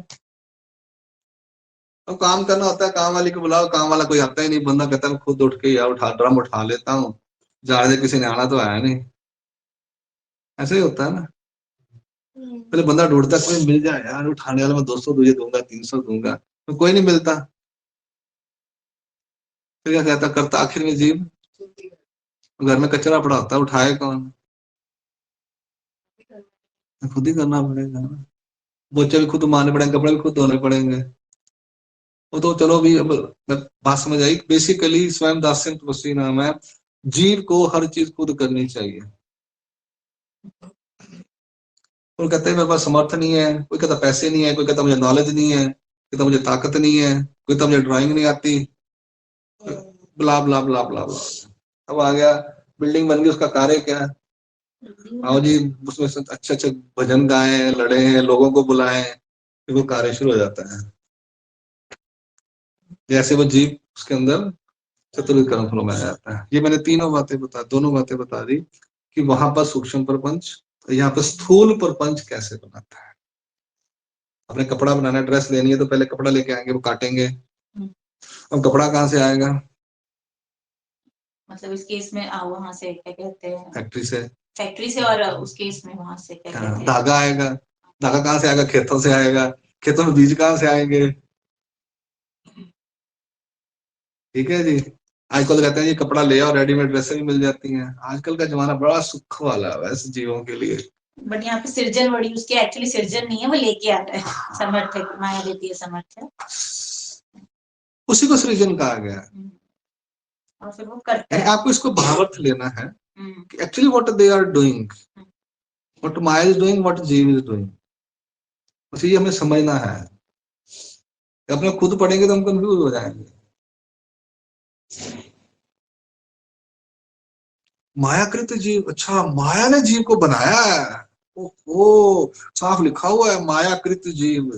A: तो काम करना होता है, काम वाली को बुलाओ, काम वाला कोई आता ही नहीं। बंदा कहता है खुद उठ के यार ड्रम उठा लेता हूँ, ज्यादा किसी ने आना तो आया नहीं। ऐसे ही होता है ना। पहले बंदा ढूंढता कोई मिल जाए यार उठाने वाला, मैं 200 तुझे दूंगा, 300 दूंगा, तो कोई नहीं मिलता। फिर क्या कहता करता आखिर में जीव? घर में कचरा पड़ा होता है, उठाए कौन? खुद ही करना पड़ेगा ना। पोछे भी खुद मारने पड़ेंगे, कपड़े भी खुद धोने पड़ेंगे। वो तो चलो भी, अब बात समझ आई। बेसिकली स्वयं दास्य तपस्वी नाम है, जीव को हर चीज खुद करनी चाहिए। कोई कहते हैं मेरे पास समर्थ नहीं है, कोई कहता पैसे नहीं है, कोई कहता मुझे नॉलेज नहीं है, कोई कहता मुझे ताकत नहीं है, कोई कहता मुझे ड्राइंग नहीं आती, ब्ला ब्ला ब्ला ब्ला ब्ला। अब आ गया बिल्डिंग बन गई, उसका कार्य क्या है? आओ जी, उसमें से अच्छे अच्छे भजन गाएं, लड़े, लोगों को बुलाएं, फिर वो कार्य शुरू हो जाता है। जैसे वो जीव उसके अंदर चतुर्विध कर्म फलों में आ जाता है। ये मैंने दोनों बातें बता दी कि वहां पर सूक्ष्म प्रपंच, यहाँ पर स्थूल प्रपंच कैसे बनाता है। अपने कपड़ा बनाना है, ड्रेस लेनी है तो पहले कपड़ा लेके आएंगे, वो काटेंगे। अब कपड़ा कहाँ से आएगा?
C: मतलब इस केस में वहां से क्या कहते हैं,
A: फैक्ट्री से,
C: और उस केस में वहां से क्या कहते हैं,
A: धागा आएगा। धागा कहाँ से आएगा? खेतों से आएगा। खेतों में बीज कहाँ से आएंगे? ठीक है जी। आजकल कहते हैं ये कपड़ा ले आओ, रेडीमेड ड्रेसें भी मिल जाती हैं। आजकल का जमाना बड़ा सुख वाला है वैसे जीवों के लिए।
C: बट यहाँ पे सृजन वर्ड यूज किया, एक्चुअली सृजन नहीं है, वो लेके आता है। समर्थ, माया देती है समर्थ,
A: उसी को सृजन कहा गया।
C: और फिर वो करता है।
A: आपको इसको भावार्थ लेना है कि actually what they are doing, what माया इज डूइंग, व्हाट जीव इज डूइंग। बस ये हमें समझना है। अपने खुद पढ़ेंगे तो हम कंफ्यूज हो जाएंगे। मायाकृत जीव, अच्छा माया ने जीव को बनाया है। ओहो, साफ लिखा हुआ है मायाकृत जीव।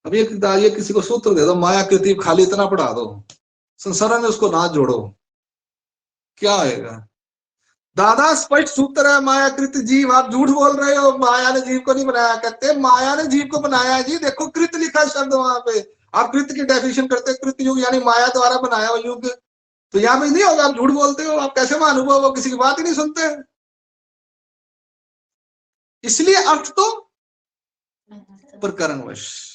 A: अब ये किसी को सूत्र दे दो, मायाकृति खाली इतना पढ़ा दो, संसार में उसको ना जोड़ो, क्या आएगा? दादा स्पष्ट सूत्र है, मायाकृत जीव। आप झूठ बोल रहे हो, माया ने जीव को नहीं बनाया। कहते माया ने जीव को बनाया है जी, देखो कृत लिखा शब्द वहां पे। आप कृत की डेफिनेशन करते, कृत युग यानी माया द्वारा बनाया हुआ युग, तो यहाँ पे नहीं होगा। आप झूठ बोलते हो, आप कैसे मालूम हो? वो किसी की बात ही नहीं सुनते। इसलिए अर्थ तो प्रकरणवश,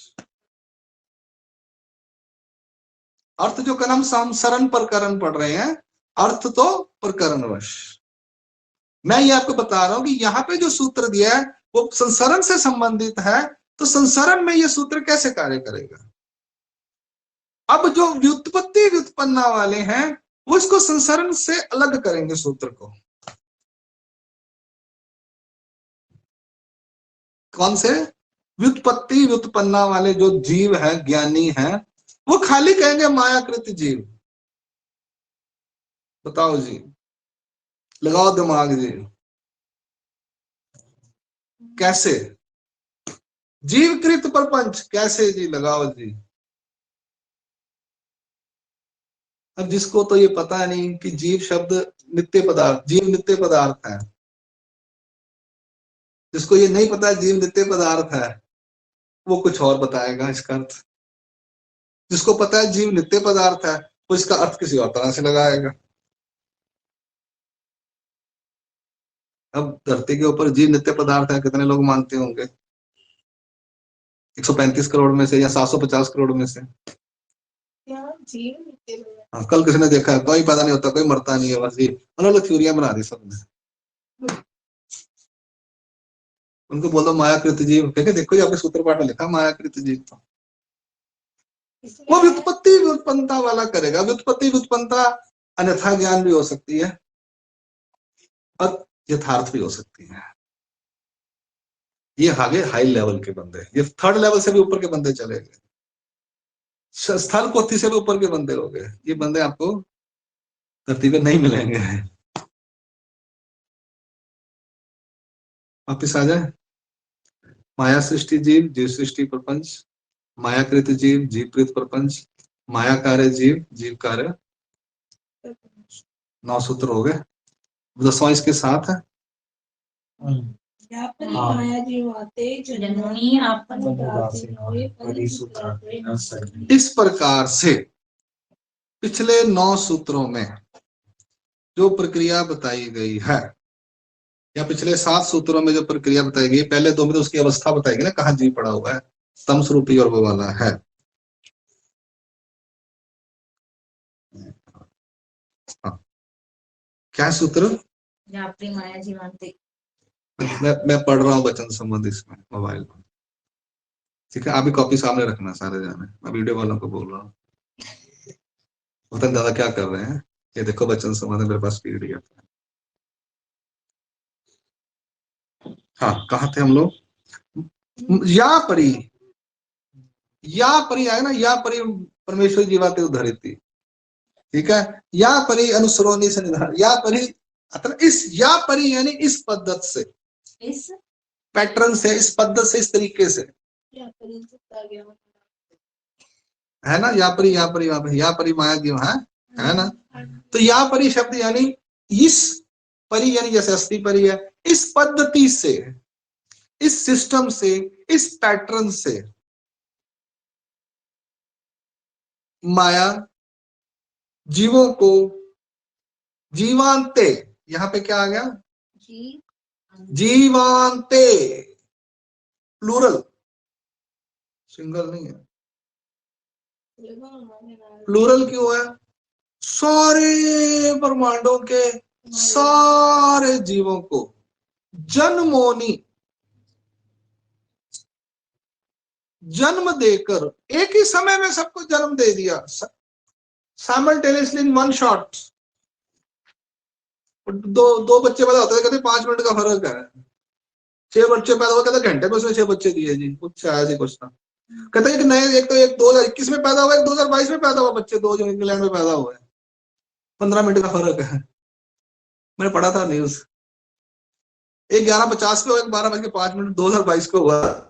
A: अर्थ जो हम संसरण प्रकरण पढ़ रहे हैं, अर्थ तो प्रकरणवश। मैं ये आपको बता रहा हूं कि यहाँ पे जो सूत्र दिया है वो संसरण से संबंधित है, तो संसरण में ये सूत्र कैसे कार्य करेगा? अब जो व्युत्पत्ति व्युत्पन्ना वाले हैं वो इसको संसरण से अलग करेंगे सूत्र को। कौन से? व्युत्पत्ति व्युत्पन्ना वाले जो जीव है, ज्ञानी है, वो खाली कहेंगे मायाकृत जीव। बताओ जी, लगाओ दिमाग जी, कैसे? जीवकृत प्रपंच कैसे जी? लगाओ जी। अब जिसको तो ये पता नहीं कि जीव शब्द नित्य पदार्थ, जीव नित्य पदार्थ है, जिसको ये नहीं पता जीव नित्य पदार्थ है, वो कुछ और बताएगा इसका अर्थ। जिसको पता है जीव नित्य पदार्थ है, वो इसका अर्थ किसी और तरह से लगाएगा। अब धरती के ऊपर जीव नित्य पदार्थ है, कितने लोग मानते होंगे? 135 करोड़ में से या 750 करोड़ में से। हाँ, कल किसी ने देखा है, कोई पैदा नहीं होता, कोई मरता नहीं है, बस ये अलग अलग थ्योरियां बना दी सबने। उनको बोलो मायाकृत जीव, कहेंगे देखो ये आपके सूत्र पाठ में लिखा मायाकृत जीव। तो वो व्युत्पत्ति व्युत्पन्नता वाला करेगा। व्युत्पत्ति व्युत्पन्नता अन्यथा ज्ञान भी हो सकती है और यथार्थ भी हो सकती है। ये आगे हाई लेवल के बंदे, ये थर्ड लेवल से भी ऊपर के बंदे चले गए, स्थल कोटि से भी ऊपर के बंदे हो गए। ये बंदे आपको धरती पे नहीं मिलेंगे। वापिस आ जाए, माया सृष्टि जीव, जीव सृष्टि प्रपंच, मायाकृत जीव, जीवकृत प्रपंच, माया कार्य जीव, जीव कार्य। 9 सूत्र हो गए। 10वां इसके साथ है। इस प्रकार से पिछले 9 सूत्रों में जो प्रक्रिया बताई गई है, या पिछले 7 सूत्रों में जो प्रक्रिया बताई गई, पहले 2 में तो उसकी अवस्था बताई गई ना, कहाँ जीव पड़ा हुआ है, तम स्वरूपी और वो वाला है। हाँ। क्या सूत्र?
C: माया जीवांते।
A: मैं पढ़ रहा हूँ वचन संबंध इसमें मोबाइल में, ठीक है? आप भी कॉपी सामने रखना सारे जाने। मैं वीडियो वालों को बोल रहा हूँ, पता दादा क्या कर रहे हैं। ये देखो वचन संबंध मेरे पास PDF है। हाँ, कहाँ थे हम लोग? या परी आए ना, या परी परमेश्वर जीवाते उद्धरित थी, ठीक है? या परी अनुसरोनी से निधान, या परी अतः इस या परी यानी इस पद्धति से,
C: इस
A: पैटर्न से, इस पद्धति से, इस तरीके से,
D: या परिचित आ गया
A: है ना। या परी, या परी, या परी माया जीव है ना। तो या परी शब्द यानी इस परी, यानी जैसे अस्थि परी है, इस पद्धति से, इस सिस्टम से, इस पैटर्न से माया जीवों को जीवांते, यहां पे क्या आ गया,
D: जी
A: जीवांते, प्लूरल, सिंगल नहीं है, प्लूरल क्यों है, सारे ब्रह्मांडों के सारे जीवों को जन्मोनी, जन्म देकर, एक ही समय में सबको जन्म दे दिया, साइमल्टेनियसली इन वन शॉट। दो बच्चे पैदा होते थे, कहते 5 मिनट का फर्क है। 6 बच्चे पैदा हुए, कहते घंटे में उसने 6 बच्चे दिए जी, कुछ ऐसे कुछ था। कहते एक नए, एक तो एक 2021 में पैदा हुआ, एक 2022 में पैदा हुआ बच्चे, 2 जो इंग्लैंड में पैदा हुए, 15 मिनट का फर्क है। मैंने पढ़ा था न्यूज, एक 11:50 पे हुआ, एक 12:05 2022 को हुआ।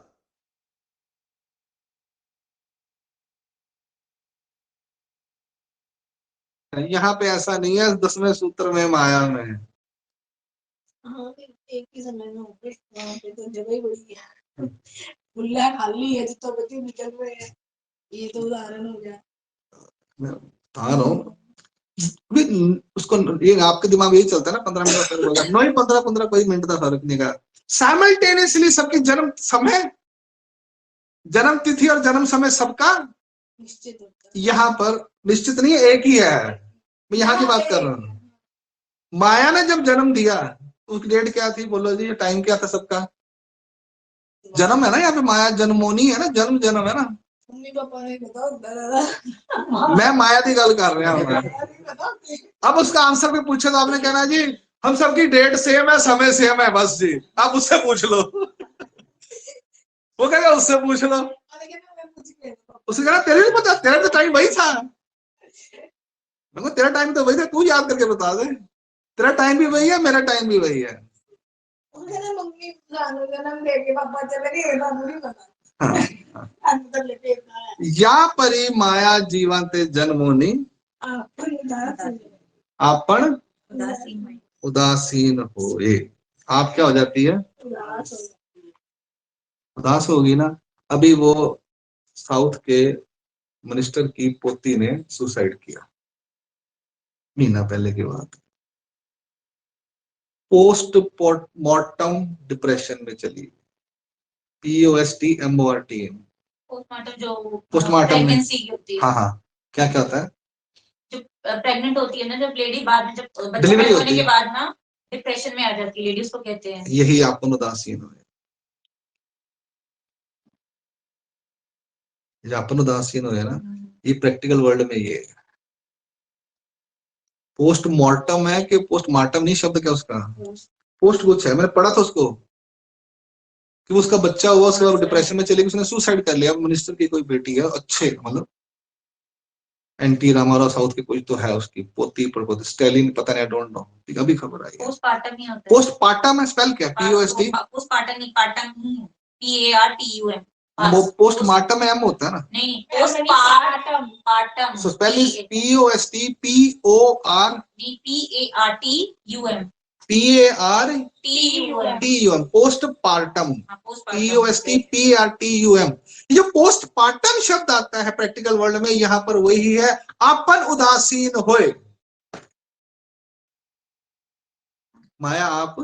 A: यहाँ पे ऐसा नहीं है, 10वें सूत्र में माया में है।
D: हाँ, एक ही समय में हो गए, वहाँ पे तो जगह ही बड़ी है, खुला खाली है, जितना बच्चे निकल रहे हैं, ये तो उदाहरण हो गया।
A: बता रहा हूँ उसको, ये आपके दिमाग में यही चलता है ना, 15 मिनट का फर्क होगा, नहीं 15 कोई मिनट का फर्क नहीं का। साइमल्टेनियसली सबकी जन्म समय, जन्म तिथि और जन्म समय सबका
D: निश्चित होता है।
A: यहाँ पर निश्चित नहीं है, एक ही है। मैं यहाँ की बात कर रहा हूँ। माया ने जब जन्म दिया, उस डेट क्या थी बोलो जी, टाइम क्या था सबका, जन्म है ना, यहाँ पे माया जन्मोनी है ना, जन्म जन्म है ना।
D: मम्मी पापा ने बताओ दादा,
A: मैं माया की गल कर रहा हूँ। अब उसका आंसर भी पूछे तो आपने कहना जी हम सबकी डेट सेम है, समय सेम है, बस जी आप उससे पूछ लो। वो कहेगा उससे पूछ लो, उसने कहा तेरे भी पता, तेरा तो टाइम वही था। मैं तेरा टाइम तो वही था, तू याद करके बता दे, तेरा टाइम भी वही है, मेरा टाइम भी वही है।
D: मम्मी जन्म लेके पापा चले गए, दादू नहीं पता।
A: हाँ।
D: अंदर लेके
A: या परी माया जीवंते जन्मोनी आपन
C: उदासीन
A: उदासीन होए। आप क्या हो जाती है, उदास होगी ना। अभी वो साउथ के मिनिस्टर की पोती ने सुसाइड किया, महीना पहले की बात। पोस्ट मॉर्टम डिप्रेशन में चली, POSTMORTM,
C: पोस्टमार्टम, जो
A: पोस्टमार्टम में,
C: प्रेगनेंसी की होती है,
A: हाँ हाँ, क्या क्या होता है,
C: जब प्रेग्नेंट होती है ना, जब लेडी बाद में, जब बच्चा
A: डिलीवरी
C: पैदा
A: होती
C: होने के
A: है,
C: बाद ना डिप्रेशन में आ जाती है लेडी, उसको कहते हैं।
A: यही आपको उदासीन हो, अपन उदासीन हो ना, ये प्रैक्टिकल वर्ल्ड में ये है। पोस्टमार्टम है कि पोस्टमार्टम नहीं, शब्द क्या उसका, पोस्ट कुछ है, मैंने पढ़ा था उसको कि उसका बच्चा हुआ, उसके बाद डिप्रेशन में चली गई, उसने सुसाइड कर लिया। मिनिस्टर की कोई बेटी है, अच्छे मतलब NT रामाराव साउथ के कोई तो है, उसकी पोती प्रपोती स्टेलिन, पता नहीं, आई डोंट नो, अभी खबर आई है।
C: पोस्टमार्टम ही होता है।
A: पोस्टमार्टम है, स्पेल क्या, POST,
C: पोस्टमार्टम नहीं, पार्टम नहीं है, PARTUM।
A: वो पोस्टमार्टम में M होता है ना,
C: नहीं, postmortem, partum,
A: so spell is POSTPORTUM, PARTUM, postpartum, POSTPARTUM। ये जो पोस्टपार्टम शब्द आता है प्रैक्टिकल वर्ल्ड में, यहाँ पर वही है, आपन उदासीन होए। माया आप,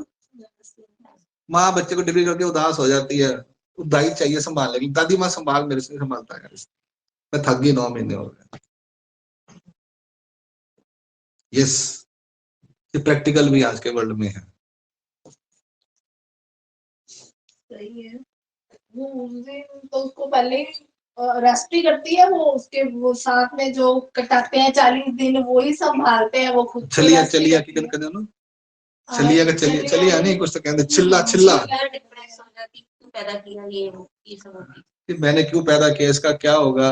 A: माँ बच्चे को डिलीवरी करके उदास हो जाती है, दाई चाहिए संभालने के लिए, दादी माँ संभाल, मेरे से संभालता है, मैं थक गई, 9 महीने हो गए। यस, ये प्रैक्टिकल भी आज के वर्ल्ड में है।
D: सही है। वो उस दिन तो उसको पहले ही रेस्ट ही करती है, वो उसके वो साथ में जो कटाते हैं 40 दिन, वो ही संभालते हैं, वो खुद
A: चलिया चलिया की गल कर दो, चलिया का चलिया चलिया नहीं, कुछ तो कहते चिल्ला चिल्ला,
C: डिप्रेशन हो जाती, क्यों पैदा किया, ये सब होती है।
A: कि मैंने क्यों पैदा किया, इसका क्या होगा,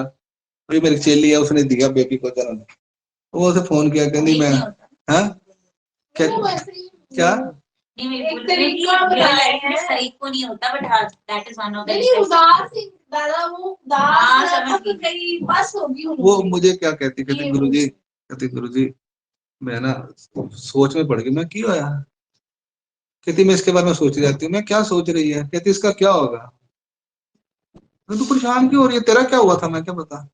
A: वही मेरी चेली है, उसने दिया बेबी को जन्म, वो उसे फोन किया, कहती मैं, हाँ क्या
D: वो वैसे ही
A: क्या
C: नहीं मैं
D: एक
C: बोल रही हूँ कि
D: तरीका
C: real
D: बताया
C: life में
D: है।
C: सही को नहीं होता बट हाँ that is one of the
D: नहीं उदास ही दादा वो
C: हाँ,
D: उदास
C: समझ
D: तो कहीं बस होगी
A: वो
D: उन्होंने।
A: मुझे क्या कहती
D: ये
A: गुरुजी, कहती गुरुजी मैं ना सोच में पड़ गई। मैं क्यों आया? कहती मैं इसके बारे में सोच रहती हूँ। मैं क्या सोच रही है? कहती इसका क्या होगा? मैं तो परेशान क्यों हो रही है? तेरा क्या हुआ था? मैं क्या बता।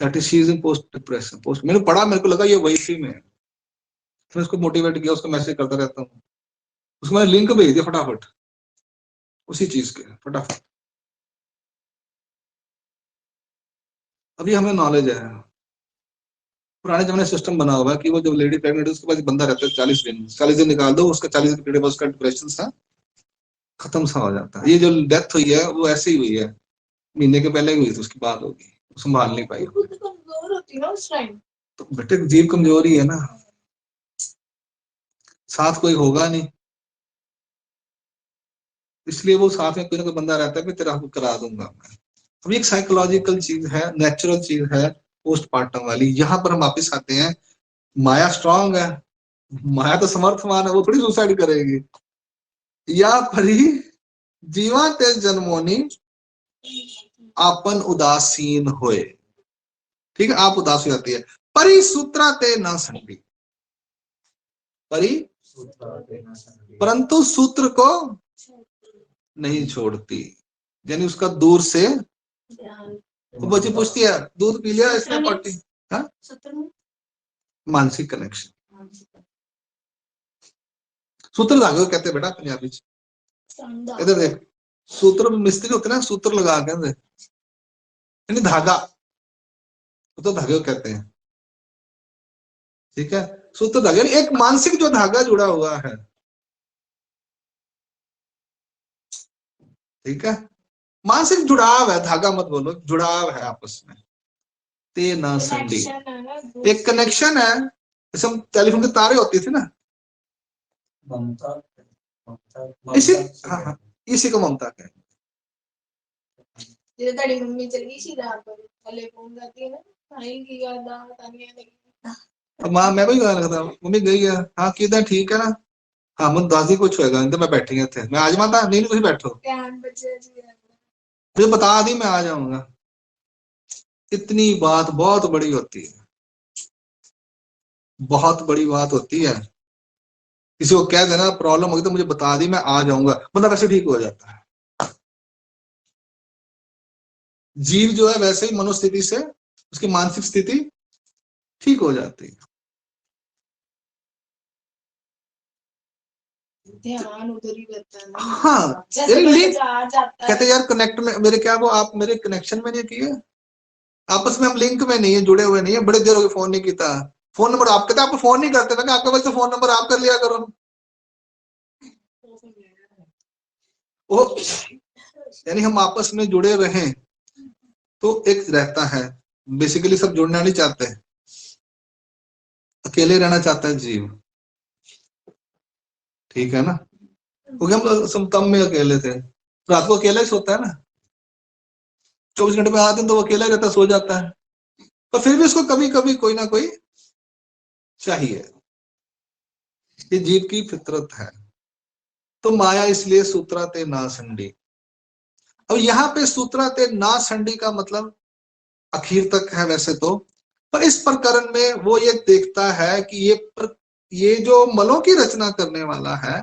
A: That is she is in post depression post. मैंने पढ़ा, मेरे को लगा ये वही थी। मैं उसको मोटिवेट किया, उसको मैसेज करता रहता हूँ। उसको मैंने लिंक भेज दिया फटाफट उसी चीज के फटाफट। अभी हमें नॉलेज है। पुराने जमाने सिस्टम बना हुआ है कि वो जब लेडी प्रेग्नेंट है उसके बाद बंदा रहता है 40 दिन निकाल दो उसका, 40 दिन पीरियड उसका डिप्रेशन सा खत्म सा हो जाता है। ये जो डेथ हुई है वो ऐसे ही हुई है, महीने के पहले हुई थी, उसकी बात होगी, संभाल नहीं पाई।
D: खुद कमजोर होती है ना उस टाइम।
A: तो बेटे जीव कमजोर ही है ना, साथ कोई होगा नहीं, इसलिए वो साथ में कोई ना कोई बंदा रहता है कि तेरा करा दूंगा मैं। अब एक साइकोलॉजिकल चीज है, नेचुरल चीज है पोस्टमार्टम वाली। यहाँ पर हम वापिस आते हैं, माया स्ट्रांग है, माया तो समर्थवान है, वो थोड़ी सुसाइड करेगी। या परी जीवा ते जन्मोनी आपन उदासीन होए। ठीक है, आप उदास हो जाती है। परी सूत्रा ते न संडी, परी परंतु सूत्र को नहीं छोड़ती, यानी उसका दूर से। वो बच्ची पूछती है दूध पी लिया इसने पट्टी। हाँ, मानसिक कनेक्शन। सूत्र धागे को कहते हैं बेटा पंजाबी च। इधर देख, सूत्र मिस्त्री होते हैं ना, सूत्र लगा के यानी धागा, तो धागे को कहते हैं। ठीक है, सूत्र धागे एक मानसिक जो धागा जुड़ा हुआ है। ठीक है, मानसिक जुड़ाव है, धागा मत बोलो, जुड़ाव है आपस में। ते ना संडी, एक कनेक्शन है, जैसे हम टेलीफोन के तारे होती थी ना, इसी हाँ इसी को ममता कहते हैं।
D: जैसे तेरी मम्मी चली सी रात को पहले फोन करती है ना, भाई की याद आने लगी।
A: अब माँ मैं भी गाना लगता, मम्मी गई है, हाँ किधर ठीक है ना, हाँ मैं दादी कुछ होएगा, मैं बैठी है थे, मैं आज माता नहीं तुम बैठो, मुझे बता दी मैं आ जाऊंगा। इतनी बात बहुत बड़ी होती है, बहुत बड़ी बात होती है। किसी को कह देना प्रॉब्लम होगी तो मुझे बता दी मैं आ जाऊंगा, बंदा वैसे ठीक हो जाता है। जीव जो है वैसे ही मनोस्थिति से उसकी मानसिक स्थिति ठीक हो जाती है।
D: ध्यान उधर ही रहता है ना।
A: हाँ, कहते यार कनेक्ट में मेरे क्या वो आप मेरे कनेक्शन में नहीं किए, आपस में हम लिंक में नहीं है, जुड़े हुए नहीं है, बड़े देर हो गए फोन नहीं किया। फोन नंबर आप कहते आप फोन नहीं करते ना, आपके पास फोन नंबर आप कर लिया करो। वो यानी हम आपस में जुड़े रहें तो एक रहता है। बेसिकली सब जुड़ना नहीं चाहते, अकेले रहना चाहता है जीव। ठीक है ना, क्योंकि हम समतम में अकेले थे, रात को अकेला ही सोता है ना, 24 घंटे में आते हैं तो वो अकेला ही रहता, सो जाता है, पर फिर भी उसको कभी कभी कोई ना कोई चाहिए। ये जीव की फितरत है। तो माया इसलिए सूत्राते ना संडी। अब यहाँ पे सूत्राते ना संडी का मतलब आखिर तक है वैसे तो, पर इस प्रकरण में वो ये देखता है कि ये जो मलों की रचना करने वाला है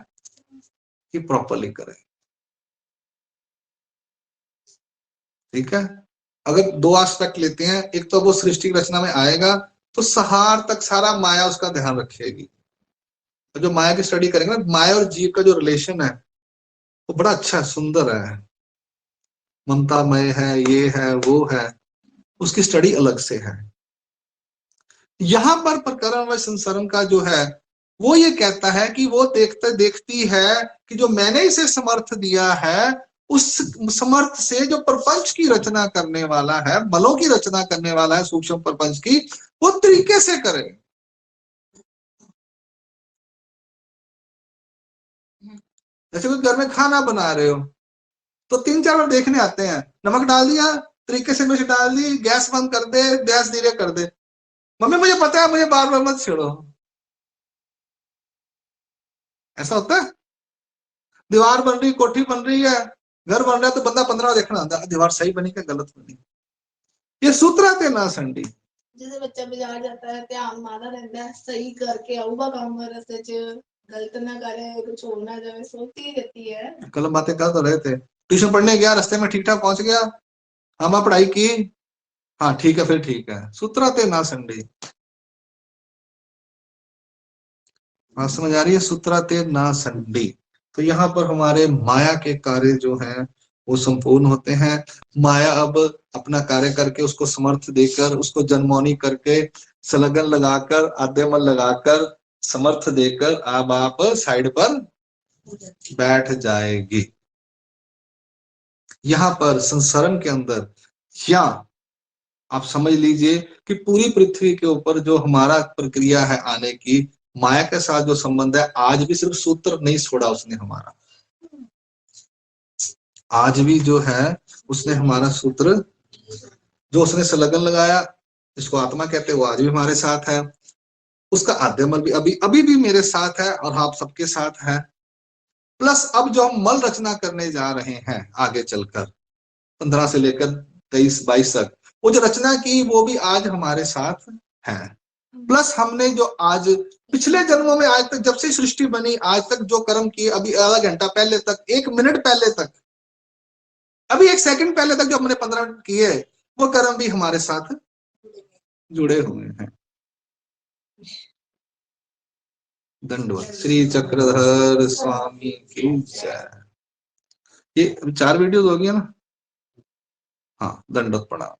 A: ये प्रॉपरली करे। ठीक है, अगर दो एस्पेक्ट लेते हैं, एक तो वो सृष्टि रचना में आएगा तो सहार तक सारा माया उसका ध्यान रखेगी। तो जो माया की स्टडी करेंगे ना, माया और जीव का जो रिलेशन है वो बड़ा अच्छा सुंदर है, ममतामय है, ये है वो है, उसकी स्टडी अलग से है। यहाँ पर प्रकरण व संसरण का जो है वो ये कहता है कि वो देखती है कि जो मैंने इसे समर्थ दिया है उस समर्थ से जो प्रपंच की रचना करने वाला है, बलों की रचना करने वाला है, सूक्ष्म प्रपंच की, वो तरीके से करे। जैसे कोई घर में खाना बना रहे हो तो 3-4 बार देखने आते हैं, नमक डाल दिया तरीके से, मिर्च डाल दी, गैस बंद कर दे, गैस धीरे कर दे, मम्मी मुझे पता है, मुझे बार बार मत छेड़ो। ऐसा होता है? दीवार बन रही, कोठी बन रही है, घर बन रहा है, तो बंदा 15 देखना आता है दीवार सही बनी क्या गलत बनी। ये सूत्र ते ना संडी।
D: जैसे बच्चा बाजार जाता है, ध्यान मारा रहता है, सही करके आऊगा काम रस्ते च, गलत ना करे, कुछ हो ना जाए, सोचती रहती है।
A: कल हम बातें कर तो रहे थे, ट्यूशन पढ़ने गया, रास्ते में ठीक ठाक पहुंच गया, हम पढ़ाई की, हाँ ठीक है, फिर ठीक है, सूत्रा ते ना संडी। बात समझ आ रही है? सूत्रा ते ना संडी। तो यहाँ पर हमारे माया के कार्य जो हैं वो संपूर्ण होते हैं। माया अब अपना कार्य करके, उसको समर्थ देकर, उसको जनमौनी करके, संलग्न लगाकर, आद्यमल लगाकर, समर्थ देकर अब आप साइड पर बैठ जाएगी। यहाँ पर संसारण के अंदर, या आप समझ लीजिए कि पूरी पृथ्वी के ऊपर जो हमारा प्रक्रिया है आने की, माया के साथ जो संबंध है, आज भी सिर्फ सूत्र नहीं छोड़ा उसने हमारा, आज भी जो है उसने हमारा सूत्र जो उसने संलग्न लगाया, जिसको आत्मा कहते हैं, वो आज भी हमारे साथ है। उसका आद्यमल भी अभी भी मेरे साथ है और आप सबके साथ है। प्लस अब जो हम मल रचना करने जा रहे हैं आगे चलकर 15 से लेकर 23-22 तक, वो जो रचना की वो भी आज हमारे साथ है। प्लस हमने जो आज पिछले जन्मों में आज तक, जब से सृष्टि बनी आज तक जो कर्म किए, अभी आधा घंटा पहले तक, 1 मिनट पहले तक, अभी 1 सेकंड पहले तक जो हमने 15 किए, वो कर्म भी हमारे साथ जुड़े हुए हैं। दंडवत श्री चक्रधर स्वामी की जय। ये 4 वीडियोस हो गया ना? हाँ, दंडवत प्रणाम।